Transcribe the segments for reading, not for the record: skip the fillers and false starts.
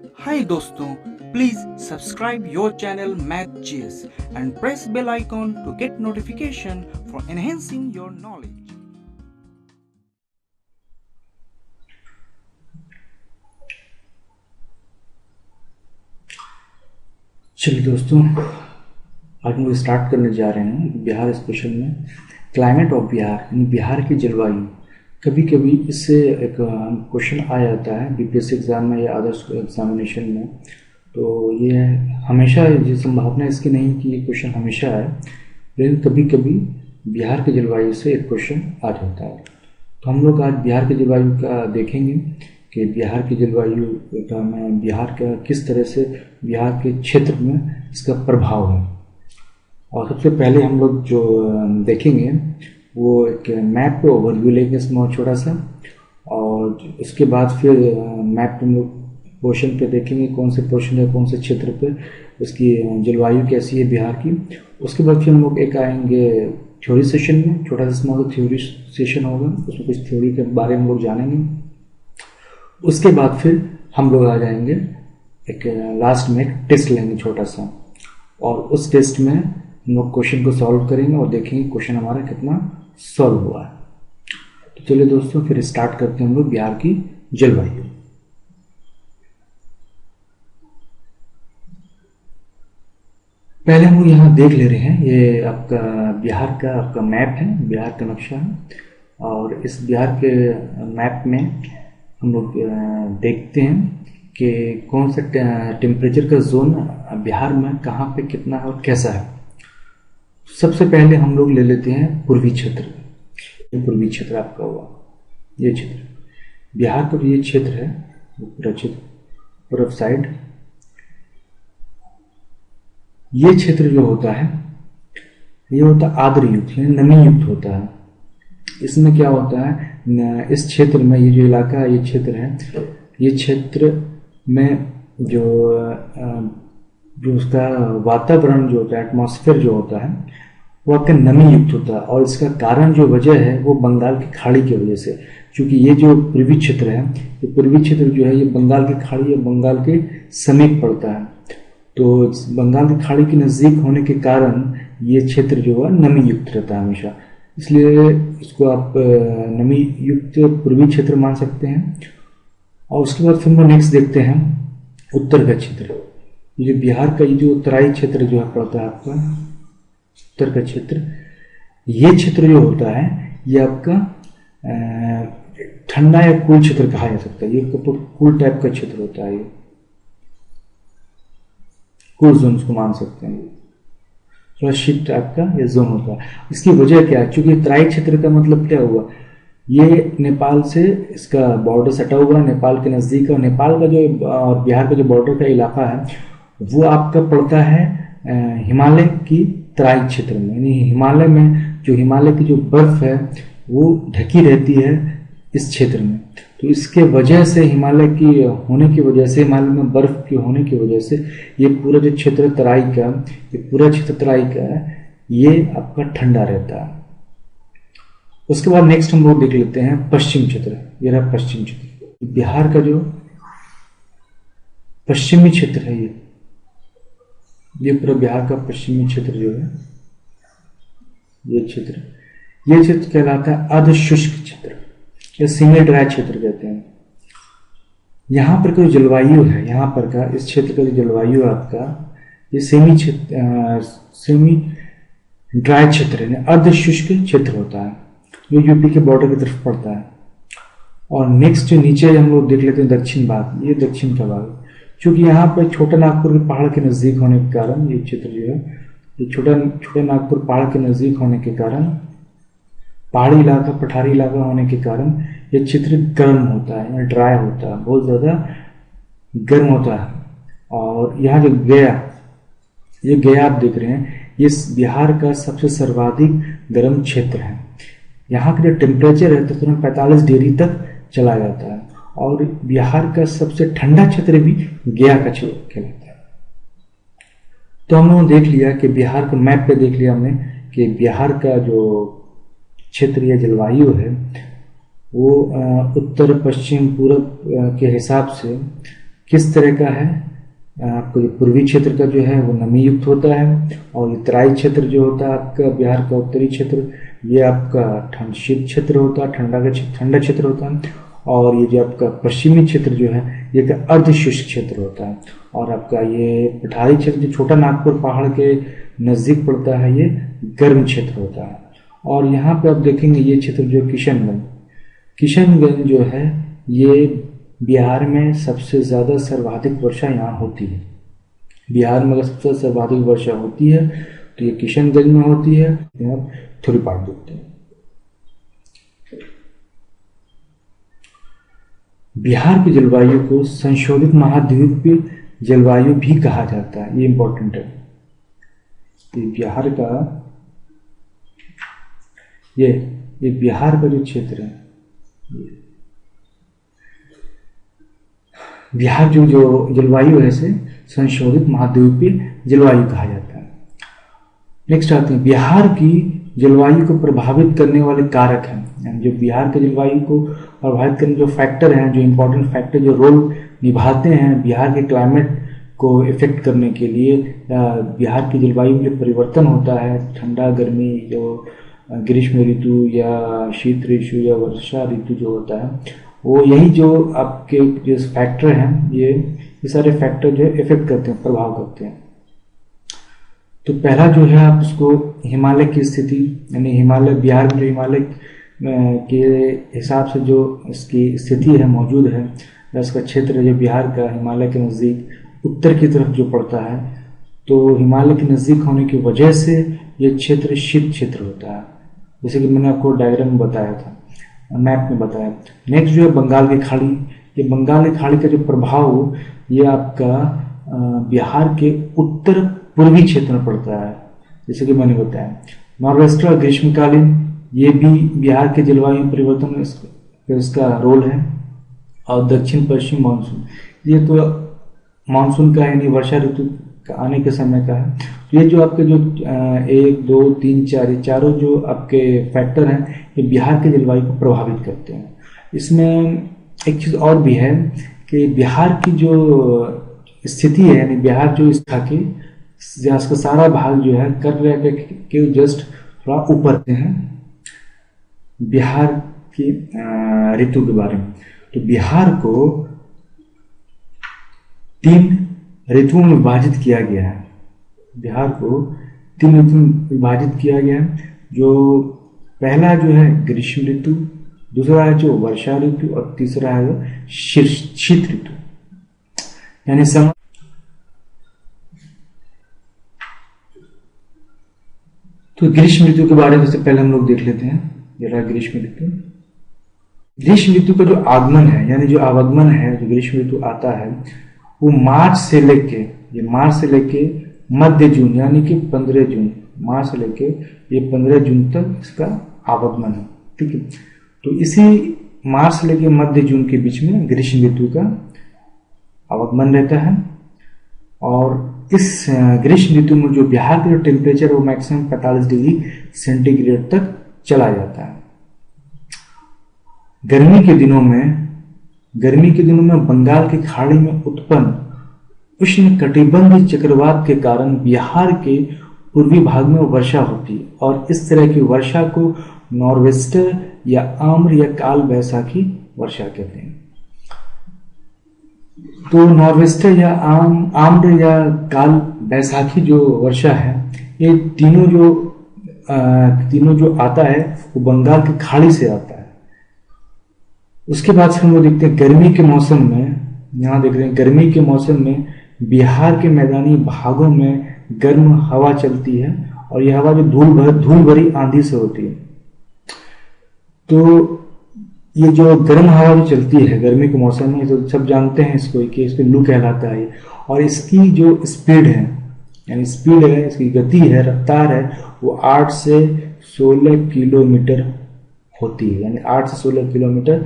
हाय दोस्तों, please subscribe your channel math GS and press bell icon to get notification for enhancing your knowledge. चलिए दोस्तों, आज हम लोग स्टार्ट करने जा रहे हैं बिहार स्पेशल में क्लाइमेट ऑफ बिहार यानी बिहार की जलवायु। कभी कभी इससे एक क्वेश्चन आ जाता है बीपीएससी एग्ज़ाम में या अदर्स एग्जामिनेशन में, तो ये हमेशा ये संभावना इसकी नहीं कि ये क्वेश्चन हमेशा आए, लेकिन कभी कभी बिहार की जलवायु से एक क्वेश्चन आ जाता है। तो हम लोग आज बिहार की जलवायु का देखेंगे कि बिहार की जलवायु का में बिहार का किस तरह से बिहार के क्षेत्र में इसका प्रभाव है। और सबसे पहले हम लोग जो देखेंगे वो एक मैप पे ओवरव्यू लेंगे स्मॉल छोटा सा, और उसके बाद फिर मैप पे हम लोग पोर्शन पे देखेंगे कौन से पोर्शन या कौन से क्षेत्र पे उसकी जलवायु कैसी है बिहार की। उसके बाद फिर हम लोग एक आएंगे थ्योरी सेशन में, छोटा सा स्मॉल थ्योरी सेशन होगा, उसमें कुछ थ्योरी के बारे में हम लोग जानेंगे। उसके बाद फिर हम लोग आ जाएंगे एक लास्ट में एक टेस्ट लेंगे छोटा सा, और उस टेस्ट में हम लोग क्वेश्चन को सॉल्व करेंगे और देखेंगे क्वेश्चन हमारा कितना सॉल्व हुआ है। तो चलिए दोस्तों, फिर स्टार्ट करते हैं हम लोग बिहार की जलवायु। पहले हम लोग यहाँ देख ले रहे हैं, ये आपका बिहार का आपका मैप है, बिहार का नक्शा है। और इस बिहार के मैप में हम लोग देखते हैं कि कौन सा टेम्परेचर का जोन बिहार में कहाँ पे कितना है और कैसा है। सबसे पहले हम लोग ले लेते हैं पूर्वी क्षेत्र। ये पूर्वी क्षेत्र आपका हुआ, ये क्षेत्र बिहार का ये क्षेत्र है, पूरा क्षेत्र पूर्व साइड। ये क्षेत्र जो होता है ये होता है आर्द्र युक्त यानी नमी युक्त होता है। इसमें क्या होता है, इस क्षेत्र में ये जो इलाका है, ये क्षेत्र है, ये क्षेत्र में जो उसका वातावरण जो होता है, एटमॉस्फेयर जो होता है, वो आपका नमी युक्त होता है। और इसका कारण जो वजह है वो बंगाल की खाड़ी की वजह से, क्योंकि ये जो पूर्वी क्षेत्र है, ये पूर्वी क्षेत्र जो है ये बंगाल की खाड़ी या बंगाल के समीप पड़ता है। तो बंगाल की खाड़ी के नज़दीक होने के कारण ये क्षेत्र जो है नमी युक्त रहता है हमेशा, इसलिए इसको आप नमी युक्त पूर्वी क्षेत्र मान सकते हैं। और उसके बाद फिर हम नेक्स्ट देखते हैं उत्तर का क्षेत्र। ये जो बिहार का ये जो तराई क्षेत्र जो है पड़ता है आपका उत्तर का क्षेत्र, ये क्षेत्र जो होता है ये आपका ठंडा या कूल क्षेत्र कहा जा सकता है। ये कूल टाइप का क्षेत्र होता है, ये कूल जोन को मान सकते हैं, थोड़ा शीत टाइप का ये जोन होता है। इसकी वजह क्या है, क्योंकि तराई क्षेत्र का मतलब क्या हुआ, ये नेपाल से इसका बॉर्डर सटा हुआ है, नेपाल के नज़दीक है। और नेपाल का जो और बिहार का जो बॉर्डर का इलाका है वो आपका पड़ता है हिमालय की तराई क्षेत्र में, यानी हिमालय में जो हिमालय की जो बर्फ है वो ढकी रहती है इस क्षेत्र में। तो इसके वजह से हिमालय की होने की वजह से, हिमालय में बर्फ की होने की वजह से ये पूरा जो क्षेत्र तराई का, ये पूरा क्षेत्र तराई का है, ये आपका ठंडा रहता है। उसके बाद नेक्स्ट हम लोग देख लेते हैं पश्चिम क्षेत्र। ये रहा पश्चिम क्षेत्र, बिहार का जो पश्चिमी क्षेत्र है, ये पूरा बिहार का पश्चिमी क्षेत्र जो है, ये क्षेत्र कहलाता है अर्ध शुष्क क्षेत्र या सेमी ड्राई क्षेत्र कहते हैं। यहाँ पर का जो जलवायु है, यहाँ पर का इस क्षेत्र का जो जलवायु है आपका, ये सेमी ड्राई क्षेत्र है, अर्ध शुष्क क्षेत्र होता है, जो यूपी के बॉर्डर की तरफ पड़ता है। और नेक्स्ट जो नीचे हम लोग देख लेते हैं दक्षिण भाग, ये दक्षिण का भाग, क्योंकि यहाँ पर छोटा नागपुर के पहाड़ के नज़दीक होने के कारण ये क्षेत्र जो है, ये छोटा नागपुर पहाड़ के नज़दीक होने के कारण, पहाड़ी इलाका पठारी इलाका होने के कारण ये क्षेत्र गर्म होता है या ड्राई होता है, बहुत ज़्यादा गर्म होता है। और यहाँ जो गया आप देख रहे हैं, ये बिहार का सबसे सर्वाधिक गर्म क्षेत्र है। यहाँ का जो टेम्परेचर है तकरीबन 45 डिग्री तक चला जाता है। और बिहार का सबसे ठंडा क्षेत्र भी गया का क्षेत्र कहलाता है। तो हम लोगों ने देख लिया कि बिहार का मैप पे देख लिया हमने कि बिहार का जो क्षेत्र या जलवायु है वो उत्तर पश्चिम पूर्व के हिसाब से किस तरह का है? आपको ये पूर्वी क्षेत्र का जो है वो नमी युक्त होता है, और ये तराई क्षेत्र जो होता है आपका बिहार का उत्तरी क्षेत्र, ये आपका ठंड शीत क्षेत्र होता है, ठंडा क्षेत्र होता है। और ये जो आपका पश्चिमी क्षेत्र जो है ये का अर्ध शुष्क क्षेत्र होता है। और आपका ये पठारी क्षेत्र जो छोटा नागपुर पहाड़ के नज़दीक पड़ता है, ये गर्म क्षेत्र होता है। और यहाँ पे आप देखेंगे ये क्षेत्र जो किशनगंज जो है ये बिहार में सबसे ज़्यादा सर्वाधिक वर्षा यहाँ होती है। बिहार में अगर सबसे सर्वाधिक वर्षा होती है तो ये किशनगंज में होती है। आप थोड़ी पार्ट देखते हैं। बिहार की जलवायु को संशोधित महाद्वीपीय जलवायु भी कहा जाता है। ये इंपॉर्टेंट है। ये बिहार का ये बिहार का जो क्षेत्र है, बिहार जो जलवायु है इसे संशोधित महाद्वीपीय जलवायु कहा जाता है। नेक्स्ट आते हैं बिहार की जलवायु को प्रभावित करने वाले कारक हैं, यानी जो बिहार के जलवायु को प्रभावित करने जो फैक्टर हैं, जो इम्पोर्टेंट फैक्टर जो रोल निभाते हैं बिहार के क्लाइमेट को इफेक्ट करने के लिए। बिहार की जलवायु में परिवर्तन होता है, ठंडा गर्मी, जो ग्रीष्म ऋतु या शीत ऋतु या वर्षा ऋतु जो होता है, वो यही जो आपके जो फैक्टर हैं ये सारे फैक्टर जो है इफेक्ट करते हैं, प्रभाव करते हैं। तो पहला जो है आप उसको हिमालय की स्थिति, यानी हिमालय बिहार में जो हिमालय के हिसाब से जो इसकी स्थिति है मौजूद है, इसका क्षेत्र जो बिहार का हिमालय के नज़दीक उत्तर की तरफ जो पड़ता है, तो हिमालय के नज़दीक होने की वजह से ये क्षेत्र शीत क्षेत्र होता है, जैसे कि मैंने आपको डायग्राम में बताया था, मैप में बताया। नेक्स्ट जो है बंगाल की खाड़ी। ये बंगाल की खाड़ी का जो प्रभाव ये आपका बिहार के उत्तर पूर्वी क्षेत्र में पड़ता है, जैसे कि मैंने बताया। नॉर्वेस्टर और ग्रीष्मकालीन ये भी बिहार के जलवायु परिवर्तन में इसका रोल है। और दक्षिण पश्चिम मानसून, ये तो मानसून का यानी वर्षा ऋतु का आने के समय का है। ये जो आपके जो 1, 2, 3, 4 ये चारों जो आपके फैक्टर हैं ये बिहार के जलवायु को प्रभावित करते हैं। इसमें एक चीज़ और भी है कि बिहार की जो स्थिति है, यानी बिहार जो इसका सारा भाग जो है कर्नाटक के जस्ट थोड़ा ऊपर से है बिहार की ऋतु के बारे में। तो बिहार को 3 ऋतुओं में विभाजित किया गया है। बिहार को 3 ऋतु में विभाजित किया गया है। जो पहला जो है ग्रीष्म ऋतु, दूसरा है जो वर्षा ऋतु, और तीसरा है जो शीत ऋतु, यानी समर। तो ग्रीष्म ऋतु के बारे में सबसे पहले हम लोग देख लेते हैं। ये रहा ग्रीष्म ऋतु। ग्रीष्म ऋतु का जो आगमन है, यानी जो आवागमन है, जो ग्रीष्म ऋतु आता है वो मार्च से लेके मध्य जून, यानी कि 15 जून, मार्च से लेके ये 15 जून तक इसका आवागमन है। ठीक है। तो इसी मार्च से लेके मध्य जून के बीच में ग्रीष्म ऋतु का आवागमन रहता है। और इस ग्रीष्म ऋतु में जो बिहार का जो टेम्परेचर है वो मैक्सिमम 45 डिग्री सेंटीग्रेड तक चला जाता है। गर्मी के दिनों में बंगाल की खाड़ी में उत्पन्न उष्ण कटिबंधीय चक्रवात के कारण बिहार के पूर्वी भाग में वर्षा होती है, और इस तरह की वर्षा को नॉर्वेस्टर या आम्र या काल बैसाखी वर्षा कहते हैं। तो नॉर्वेस्टर या आम्र या काल बैसाखी जो वर्षा है, ये तीनों जो आता है वो बंगाल की खाड़ी से आता है। उसके बाद से हम लोग देखते हैं गर्मी के मौसम में, यहाँ देख रहे हैं गर्मी के मौसम में बिहार के मैदानी भागों में गर्म हवा चलती है, और यह हवा जो धूल भरी आंधी से होती है। तो ये जो गर्म हवा जो चलती है गर्मी के मौसम में, तो सब जानते हैं इसको कि इसको लू कहलाता है। और इसकी जो स्पीड है, यानी स्पीड है, इसकी गति है, रफ्तार है, वो 8 से 16 किलोमीटर होती है, यानी 8 से 16 किलोमीटर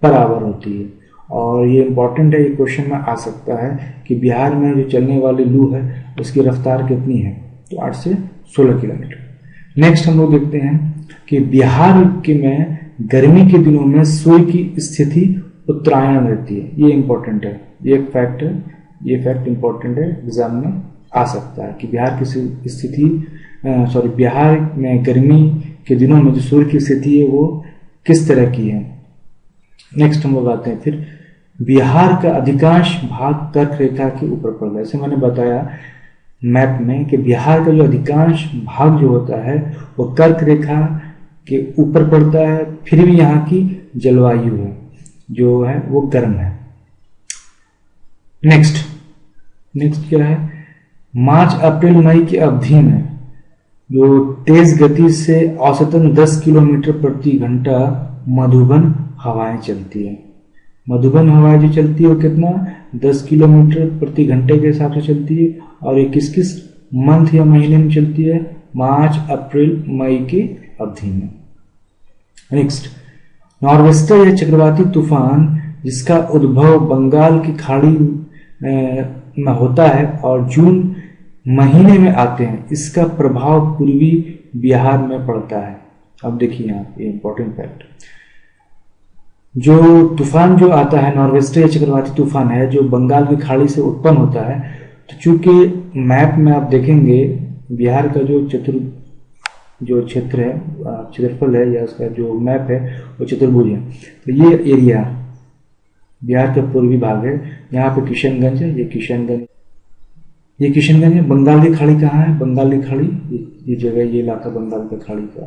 पर आवर होती है। और ये इंपॉर्टेंट है, ये क्वेश्चन में आ सकता है कि बिहार में जो चलने वाली लू है उसकी रफ्तार कितनी है, तो 8 से 16 किलोमीटर। नेक्स्ट हम लोग देखते हैं कि बिहार के में गर्मी के दिनों में सूर्य की स्थिति उत्तरायण रहती है। ये इंपॉर्टेंट है, ये एक फैक्ट है, ये फैक्ट इंपॉर्टेंट है, एग्जाम में आ सकता है कि बिहार की स्थिति बिहार में गर्मी के दिनों में जो सूर्य की स्थिति है वो किस तरह की है। नेक्स्ट हम लोग आते हैं फिर बिहार का अधिकांश भाग कर्क रेखा के ऊपर पड़ता है। जैसे मैंने बताया मैप में कि बिहार का जो अधिकांश भाग जो होता है वो कर्क रेखा के ऊपर पड़ता है, फिर भी यहाँ की जलवायु है जो है वो गर्म है। नेक्स्ट क्या है, मार्च अप्रैल मई की अवधि में जो तेज गति से औसतन 10 किलोमीटर प्रति घंटा मधुबन हवाएं चलती है। मधुबन हवाएं जो चलती है वो कितना 10 किलोमीटर प्रति घंटे के हिसाब से चलती है, और ये किस किस मंथ या महीने में चलती है, मार्च अप्रैल मई की अवधि में। नेक्स्ट, नॉर्वेस्टर या चक्रवाती तूफान जिसका उद्भव बंगाल की खाड़ी में होता है और जून महीने में आते हैं, इसका प्रभाव पूर्वी बिहार में पड़ता है। अब देखिए यहाँ पे इंपॉर्टेंट फैक्ट, जो तूफान जो आता है नॉर्वेस्टर या चक्रवाती तूफान है जो बंगाल की खाड़ी से उत्पन्न होता है, तो चूंकि मैप में आप देखेंगे बिहार का जो क्षेत्र है, क्षेत्रफल है या उसका जो मैप है वो चतुर्भुज है। तो ये एरिया बिहार का पूर्वी भाग है, यहाँ पे किशनगंज है, ये किशनगंज है। बंगाल की खाड़ी कहाँ है, बंगाल की खाड़ी ये जगह, ये इलाका बंगाल की खाड़ी का।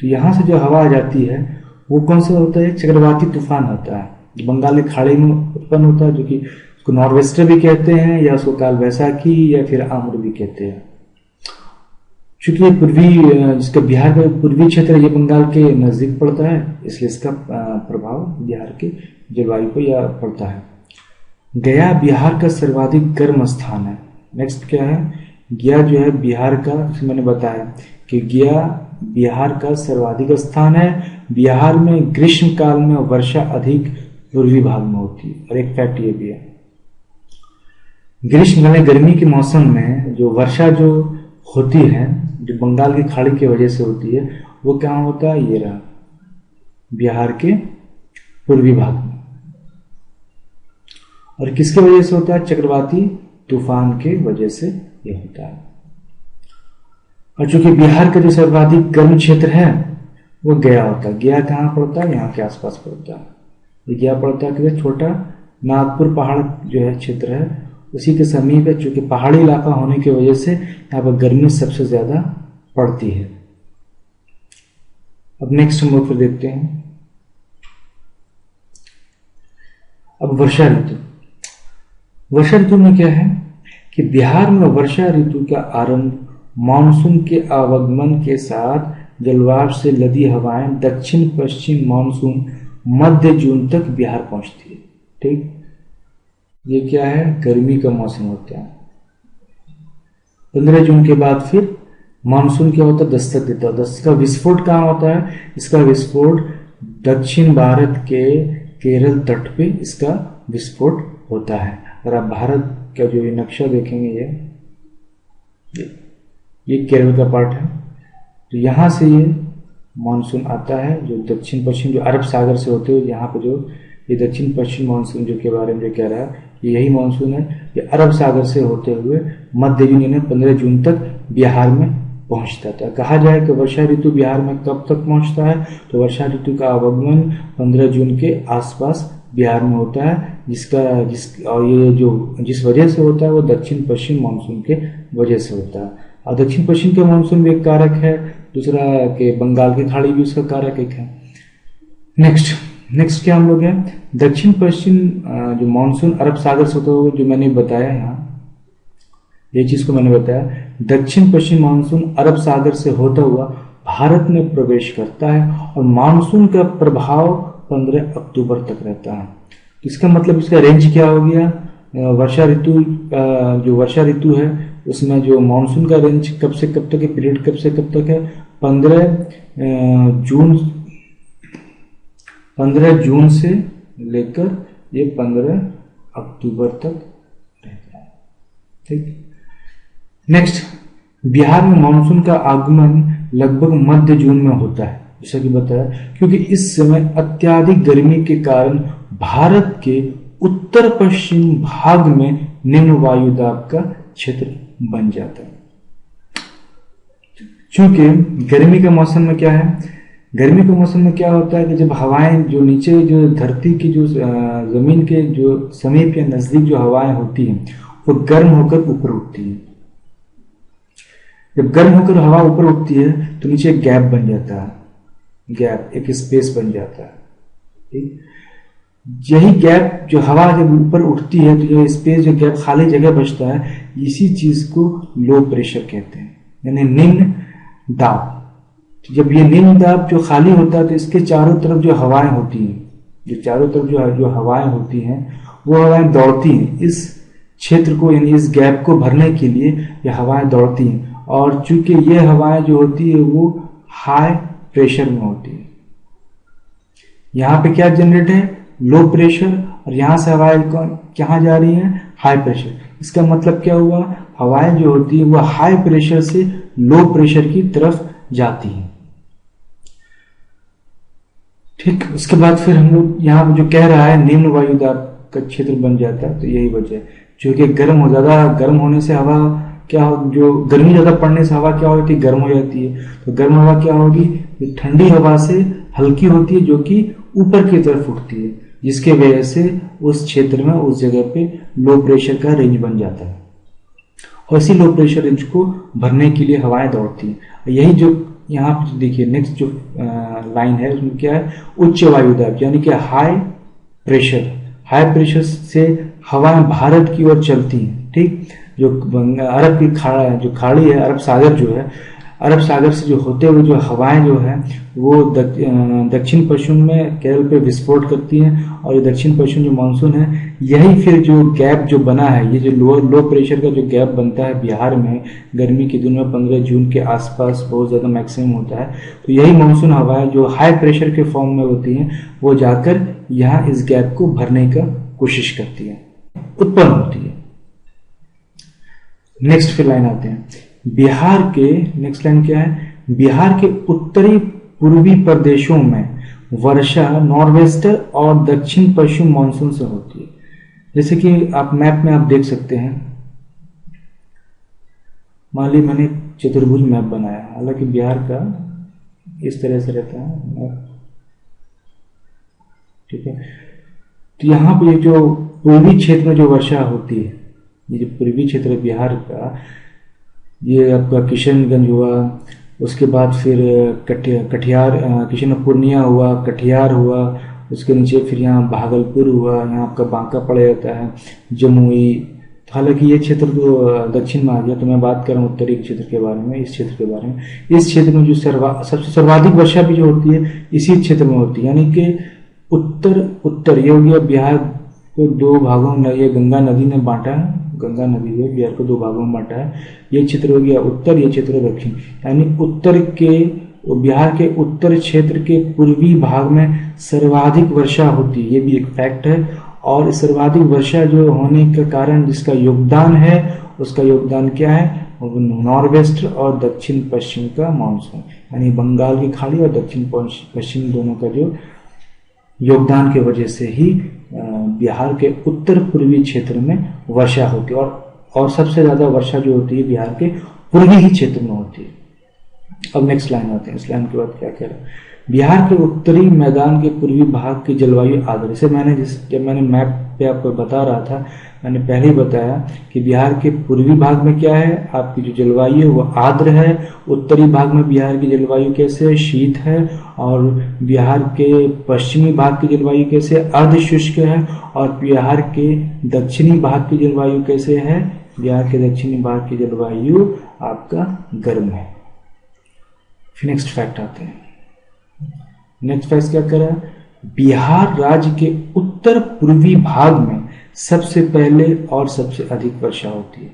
तो यहाँ से जो हवा आ जाती है वो कौन सा होता है, चक्रवाती तूफान होता है, जो बंगाल की खाड़ी में उत्पन्न होता है, जो कि उसको नॉर्वेस्टर भी कहते हैं या उसको काल वैसाखी या फिर आम्र भी कहते हैं। चूंकि ये पूर्वी, जिसका बिहार का पूर्वी क्षेत्र ये बंगाल के नजदीक पड़ता है, इसलिए इसका प्रभाव बिहार के जलवायु को या पड़ता है। गया बिहार का सर्वाधिक गर्म स्थान है। नेक्स्ट क्या है, गया जो है बिहार का, मैंने बताया कि गया बिहार का सर्वाधिक स्थान है। बिहार में ग्रीष्म काल में वर्षा अधिक पूर्वी भाग में होती है। और एक फैक्ट ये भी है, ग्रीष्म यानी गर्मी के मौसम में जो वर्षा जो होती है, जो बंगाल की खाड़ी की वजह से होती है, वो कहाँ होता है, ये रहा बिहार के पूर्वी भाग में। और किसके वजह से होता है, चक्रवाती तूफान के वजह से ये होता है। और चूंकि बिहार का जो सर्वाधिक गर्म क्षेत्र है वो गया होता है। गया कहाँ पड़ता है, यहाँ के आसपास पड़ता है। गया पड़ता है कि छोटा नागपुर पहाड़ जो है क्षेत्र है उसी के समीप है। चूंकि पहाड़ी इलाका होने की वजह से यहाँ पर गर्मी सबसे ज्यादा पड़ती है। अब नेक्स्ट हम लोग फिर देखते हैं अब वर्षा ऋतु। वर्षा ऋतु में क्या है कि बिहार में वर्षा ऋतु का आरंभ मानसून के आगमन के साथ जलवायु से लदी हवाएं दक्षिण पश्चिम मानसून मध्य जून तक बिहार पहुंचती है। ठीक, ये क्या है, गर्मी का मौसम होता है। 15 जून के बाद फिर मानसून क्या होता है, दस्तक देता है। दस्तक का विस्फोट कहाँ होता है, इसका विस्फोट दक्षिण भारत के केरल तट पे इसका विस्फोट होता है। अगर आप भारत का जो ये नक्शा देखेंगे, ये केरल का पार्ट है। तो यहाँ से ये मानसून आता है जो दक्षिण पश्चिम, जो अरब सागर से होते हुए यहाँ पे जो ये दक्षिण पश्चिम मानसून जो के बारे में जो कह रहा है, यही मानसून है। ये अरब सागर से होते हुए मध्य जून यानी 15 जून तक बिहार में पहुंचता था। कहा जाए कि वर्षा ऋतु बिहार में कब तक पहुंचता है, तो वर्षा ऋतु का आगमन 15 जून के आसपास बिहार में होता है, और ये जो जिस वजह से होता है वो दक्षिण पश्चिम मानसून के वजह से होता है। और दक्षिण पश्चिम के मानसून भी एक कारक है, दूसरा के बंगाल की खाड़ी भी उसका कारक एक है। नेक्स्ट क्या हम लोग है, दक्षिण पश्चिम जो मानसून अरब सागर से होता है, जो मैंने बताया यहाँ, ये चीज को मैंने बताया, दक्षिण पश्चिम मानसून अरब सागर से होता हुआ भारत में प्रवेश करता है और मानसून का प्रभाव 15 अक्टूबर तक रहता है। इसका मतलब इसका रेंज क्या हो गया, वर्षा ऋतु, जो वर्षा ऋतु है उसमें जो मानसून का रेंज कब से कब तक है, पीरियड कब से कब तक है, 15 जून से लेकर ये 15 अक्टूबर तक रहता है। ठीक, नेक्स्ट, बिहार में मानसून का आगमन लगभग मध्य जून में होता है। जैसा कि बताया, क्योंकि इस समय अत्यधिक गर्मी के कारण भारत के उत्तर पश्चिम भाग में निम्न वायु दाब का क्षेत्र बन जाता है। क्योंकि गर्मी के मौसम में क्या है, गर्मी के मौसम में क्या होता है कि जब हवाएं जो नीचे जो धरती की जो जमीन के जो समीप या नजदीक जो हवाएं होती हैं वो गर्म होकर ऊपर उठती है। जब गर्म होकर हवा ऊपर उठती है तो नीचे एक गैप बन जाता है, गैप, एक स्पेस बन जाता है। ठीक, यही गैप जो हवा जब ऊपर उठती है तो जो स्पेस, जो गैप, खाली जगह बचता है, इसी चीज को लो प्रेशर कहते हैं, यानी निम्न दाब। जब ये निम्न दाब जो खाली होता है तो इसके चारों तरफ जो हवाएं होती हैं, जो चारों तरफ जो हवाएं होती हैं वो हवाएं दौड़ती हैं इस क्षेत्र को, यानी इस गैप को भरने के लिए ये हवाएं दौड़ती हैं। और चूंकि ये हवाएं जो होती है वो हाई प्रेशर में होती है, यहाँ पे क्या जनरेट है, लो प्रेशर, और यहां से हवाएं कहाँ जा रही है, हाई प्रेशर। इसका मतलब क्या हुआ, हवाएं जो होती है वो हाई प्रेशर से लो प्रेशर की तरफ जाती है। ठीक, उसके बाद फिर हम लोग यहाँ जो कह रहा है निम्न वायु दाब का क्षेत्र बन जाता है, तो यही वजह है। क्योंकि ज्यादा गर्म होने से हवा क्या हो, जो गर्मी ज्यादा पड़ने से हवा क्या होती है, गर्म हो जाती है। तो गर्म हवा क्या होगी, ठंडी हवा से हल्की होती है जो कि ऊपर की तरफ उठती है, जिसके वजह से उस क्षेत्र में, उस जगह पे लो प्रेशर का रेंज बन जाता है। और इसी लो प्रेशर रेंज को भरने के लिए हवाएं दौड़ती हैं। यही जो यहाँ पे देखिए नेक्स्ट जो लाइन है उसमें क्या है, उच्च वायु दाब, यानी कि हाई प्रेशर। हाई प्रेशर से हवाएं भारत की ओर चलती हैं। ठीक, जो अरब की खाड़ी है, अरब सागर जो है, अरब सागर से जो होते हुए जो हवाएं जो है वो दक्षिण पश्चिम में केरल पे विस्फोट करती हैं। और ये दक्षिण पश्चिम जो मानसून है, यही फिर जो गैप जो बना है, ये जो लो प्रेशर का जो गैप बनता है बिहार में गर्मी के दिनों में 15 जून के आसपास बहुत ज़्यादा मैक्सिमम होता है, तो यही मानसून हवाएं जो हाई प्रेशर के फॉर्म में होती हैं वो जाकर यहाँ इस गैप को भरने का कोशिश करती है, उत्पन्न होती है। नेक्स्ट फिर लाइन आते हैं, बिहार के नेक्स्ट लाइन क्या है, बिहार के उत्तरी पूर्वी प्रदेशों में वर्षा नॉर्वेस्टर और दक्षिण पश्चिम मानसून से होती है। जैसे कि आप मैप में आप देख सकते हैं, मान ली मैंने चतुर्भुज मैप बनाया, हालांकि बिहार का इस तरह से रहता है मैप। ठीक है, तो यहाँ पे जो पूर्वी क्षेत्र में जो वर्षा होती है, ये जो पूर्वी क्षेत्र है बिहार का, ये आपका किशनगंज हुआ, उसके बाद फिर कटिहार, किशन पूर्णिया हुआ, कटिहार हुआ, उसके नीचे फिर यहाँ भागलपुर हुआ, यहाँ आपका बांका पड़ जाता है, जमुई। हालांकि ये क्षेत्र तो दक्षिण में आ गया, तो मैं बात कर रहा हूँ उत्तरी क्षेत्र के बारे में, इस क्षेत्र के बारे में। इस क्षेत्र में जो सबसे सर्वाधिक वर्षा भी जो होती है इसी क्षेत्र में होती है, यानी कि उत्तर ये हो गया बिहार को दो भागों में, ये गंगा नदी ने बांटा है, गंगा नदी में बिहार को दो भागों में बांटा है। ये क्षेत्र हो गया उत्तर, ये क्षेत्र दक्षिण, यानी उत्तर के, बिहार के उत्तर क्षेत्र के पूर्वी भाग में सर्वाधिक वर्षा होती है, ये भी एक फैक्ट है। और सर्वाधिक वर्षा जो होने के कारण जिसका योगदान है, उसका योगदान क्या है, नॉर्वेस्ट और दक्षिण पश्चिम का मानसून, यानी बंगाल की खाड़ी और दक्षिण पश्चिम दोनों का जो योगदान की वजह से ही बिहार के उत्तर पूर्वी क्षेत्र में वर्षा होती है। और सबसे ज्यादा वर्षा जो होती है बिहार के पूर्वी ही क्षेत्र में होती है। अब नेक्स्ट लाइन आते हैं, इस लाइन के बाद क्या कह रहा है, बिहार के उत्तरी मैदान के पूर्वी भाग की जलवायु आर्द्र। जैसे जब मैंने मैप पे आपको बता रहा था, मैंने पहले ही बताया कि बिहार के पूर्वी भाग में क्या है, आपकी जो जलवायु है वो आर्द्र है। उत्तरी भाग में बिहार की जलवायु कैसे है, शीत है। और बिहार के पश्चिमी भाग की जलवायु कैसे, अर्ध शुष्क है। और बिहार के दक्षिणी भाग की जलवायु कैसे है, बिहार के दक्षिणी भाग की जलवायु आपका गर्म है। फिर नेक्स्ट फैक्ट आते हैं, नेक्स्ट फैक्ट क्या कह रहा है, बिहार राज्य के उत्तर पूर्वी भाग में सबसे पहले और सबसे अधिक वर्षा होती है।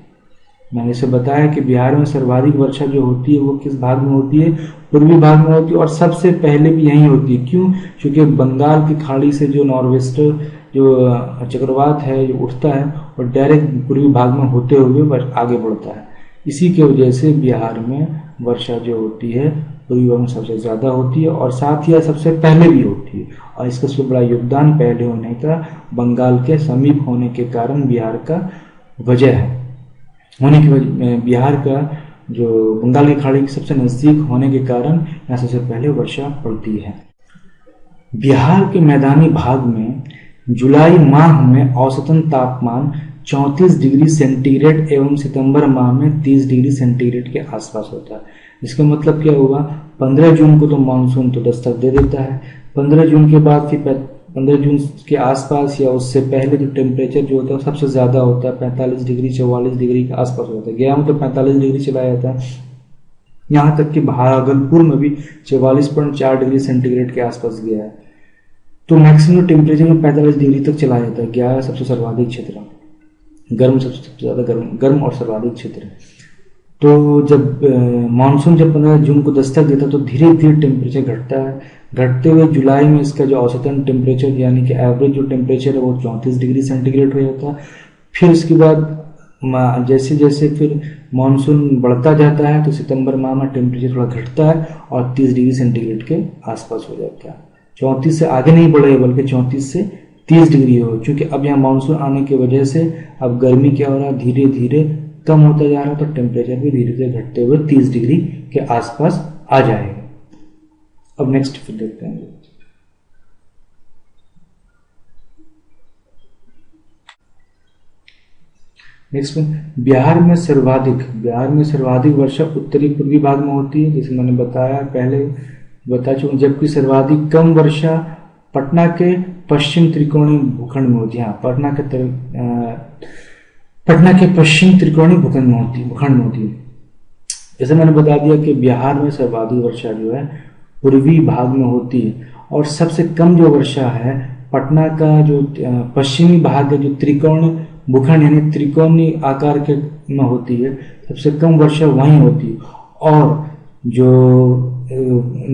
मैंने इसे बताया कि बिहार में सर्वाधिक वर्षा जो होती है वो किस भाग में होती है, पूर्वी भाग में होती है। और सबसे पहले भी यही होती है, क्यों, क्योंकि बंगाल की खाड़ी से जो नॉर्वेस्टर जो चक्रवात है जो उठता है और डायरेक्ट पूर्वी भाग में होते हुए आगे बढ़ता है। इसी की वजह से बिहार में वर्षा जो होती है पूर्वी भाग में सबसे ज़्यादा होती है और साथ ही सबसे पहले भी होती है। और इसका सबसे बड़ा योगदान पहले होने का बंगाल के समीप होने के कारण बिहार का वजह है, होने की वजह बिहार का जो बंगाल की खाड़ी के सबसे नज़दीक होने के कारण यहाँ सबसे पहले वर्षा पड़ती है। बिहार के मैदानी भाग में जुलाई माह में औसतन तापमान 34 डिग्री सेंटीग्रेड एवं सितंबर माह में 30 डिग्री सेंटीग्रेड के आसपास होता है। इसका मतलब क्या हुआ, 15 जून को तो मानसून तो दस्तक दे देता है, 15 जून के बाद फिर 15 जून के आसपास या उससे पहले जो टेम्परेचर जो होता है सबसे ज़्यादा होता है, 45 डिग्री 44 डिग्री के आसपास होता है। गया में तो 45 डिग्री चला जाता है, यहाँ तक कि भागलपुर में भी 44.4 डिग्री सेंटीग्रेड के आसपास गया है। तो मैक्सिमम टेम्परेचर में 45 डिग्री तक चला जाता है। गया सबसे सर्वाधिक क्षेत्र, गर्म सबसे ज़्यादा गर्म और सर्वाधिक क्षेत्र है। तो जब मानसून जब 15 जून को दस्तक देता है तो धीरे धीरे टेम्परेचर घटता है, घटते हुए जुलाई में इसका जो औसतन टेम्परेचर यानी कि एवरेज जो टेम्परेचर है वो 34 डिग्री सेंटीग्रेड हो जाता है। फिर उसके बाद जैसे जैसे फिर मानसून बढ़ता जाता है तो सितंबर माह में टेम्परेचर थोड़ा घटता है और 30 डिग्री सेंटीग्रेड के आसपास हो जाता है। 34 से आगे नहीं बढ़ेगा बल्कि 34 से 30 डिग्री हो, क्योंकि अब यहाँ मानसून आने की वजह से अब गर्मी क्या हो रहा है, धीरे धीरे कम होता जा रहा है, तो टेम्परेचर भी धीरे धीरे घटते हुए 30 डिग्री के आसपास आ जाएगा। अब नेक्स्ट फिर देखते हैं। नेक्स्ट में बिहार में सर्वाधिक वर्षा उत्तरी पूर्वी भाग में होती है, जैसे मैंने बताया पहले बता चुका, जबकि सर्वाधिक कम वर्षा पटना के पश्चिम त्रिकोणीय भूखंड में होती है। पटना के पश्चिम त्रिकोणीय भूखंड में होती है। जैसे मैंने बता दिया कि बिहार में सर्वाधिक वर्षा जो है पूर्वी भाग में होती है और सबसे कम जो वर्षा है पटना का जो पश्चिमी भाग है, जो त्रिकोण भूखंड यानी त्रिकोणीय आकार के में होती है, सबसे कम वर्षा वहीं होती है। और जो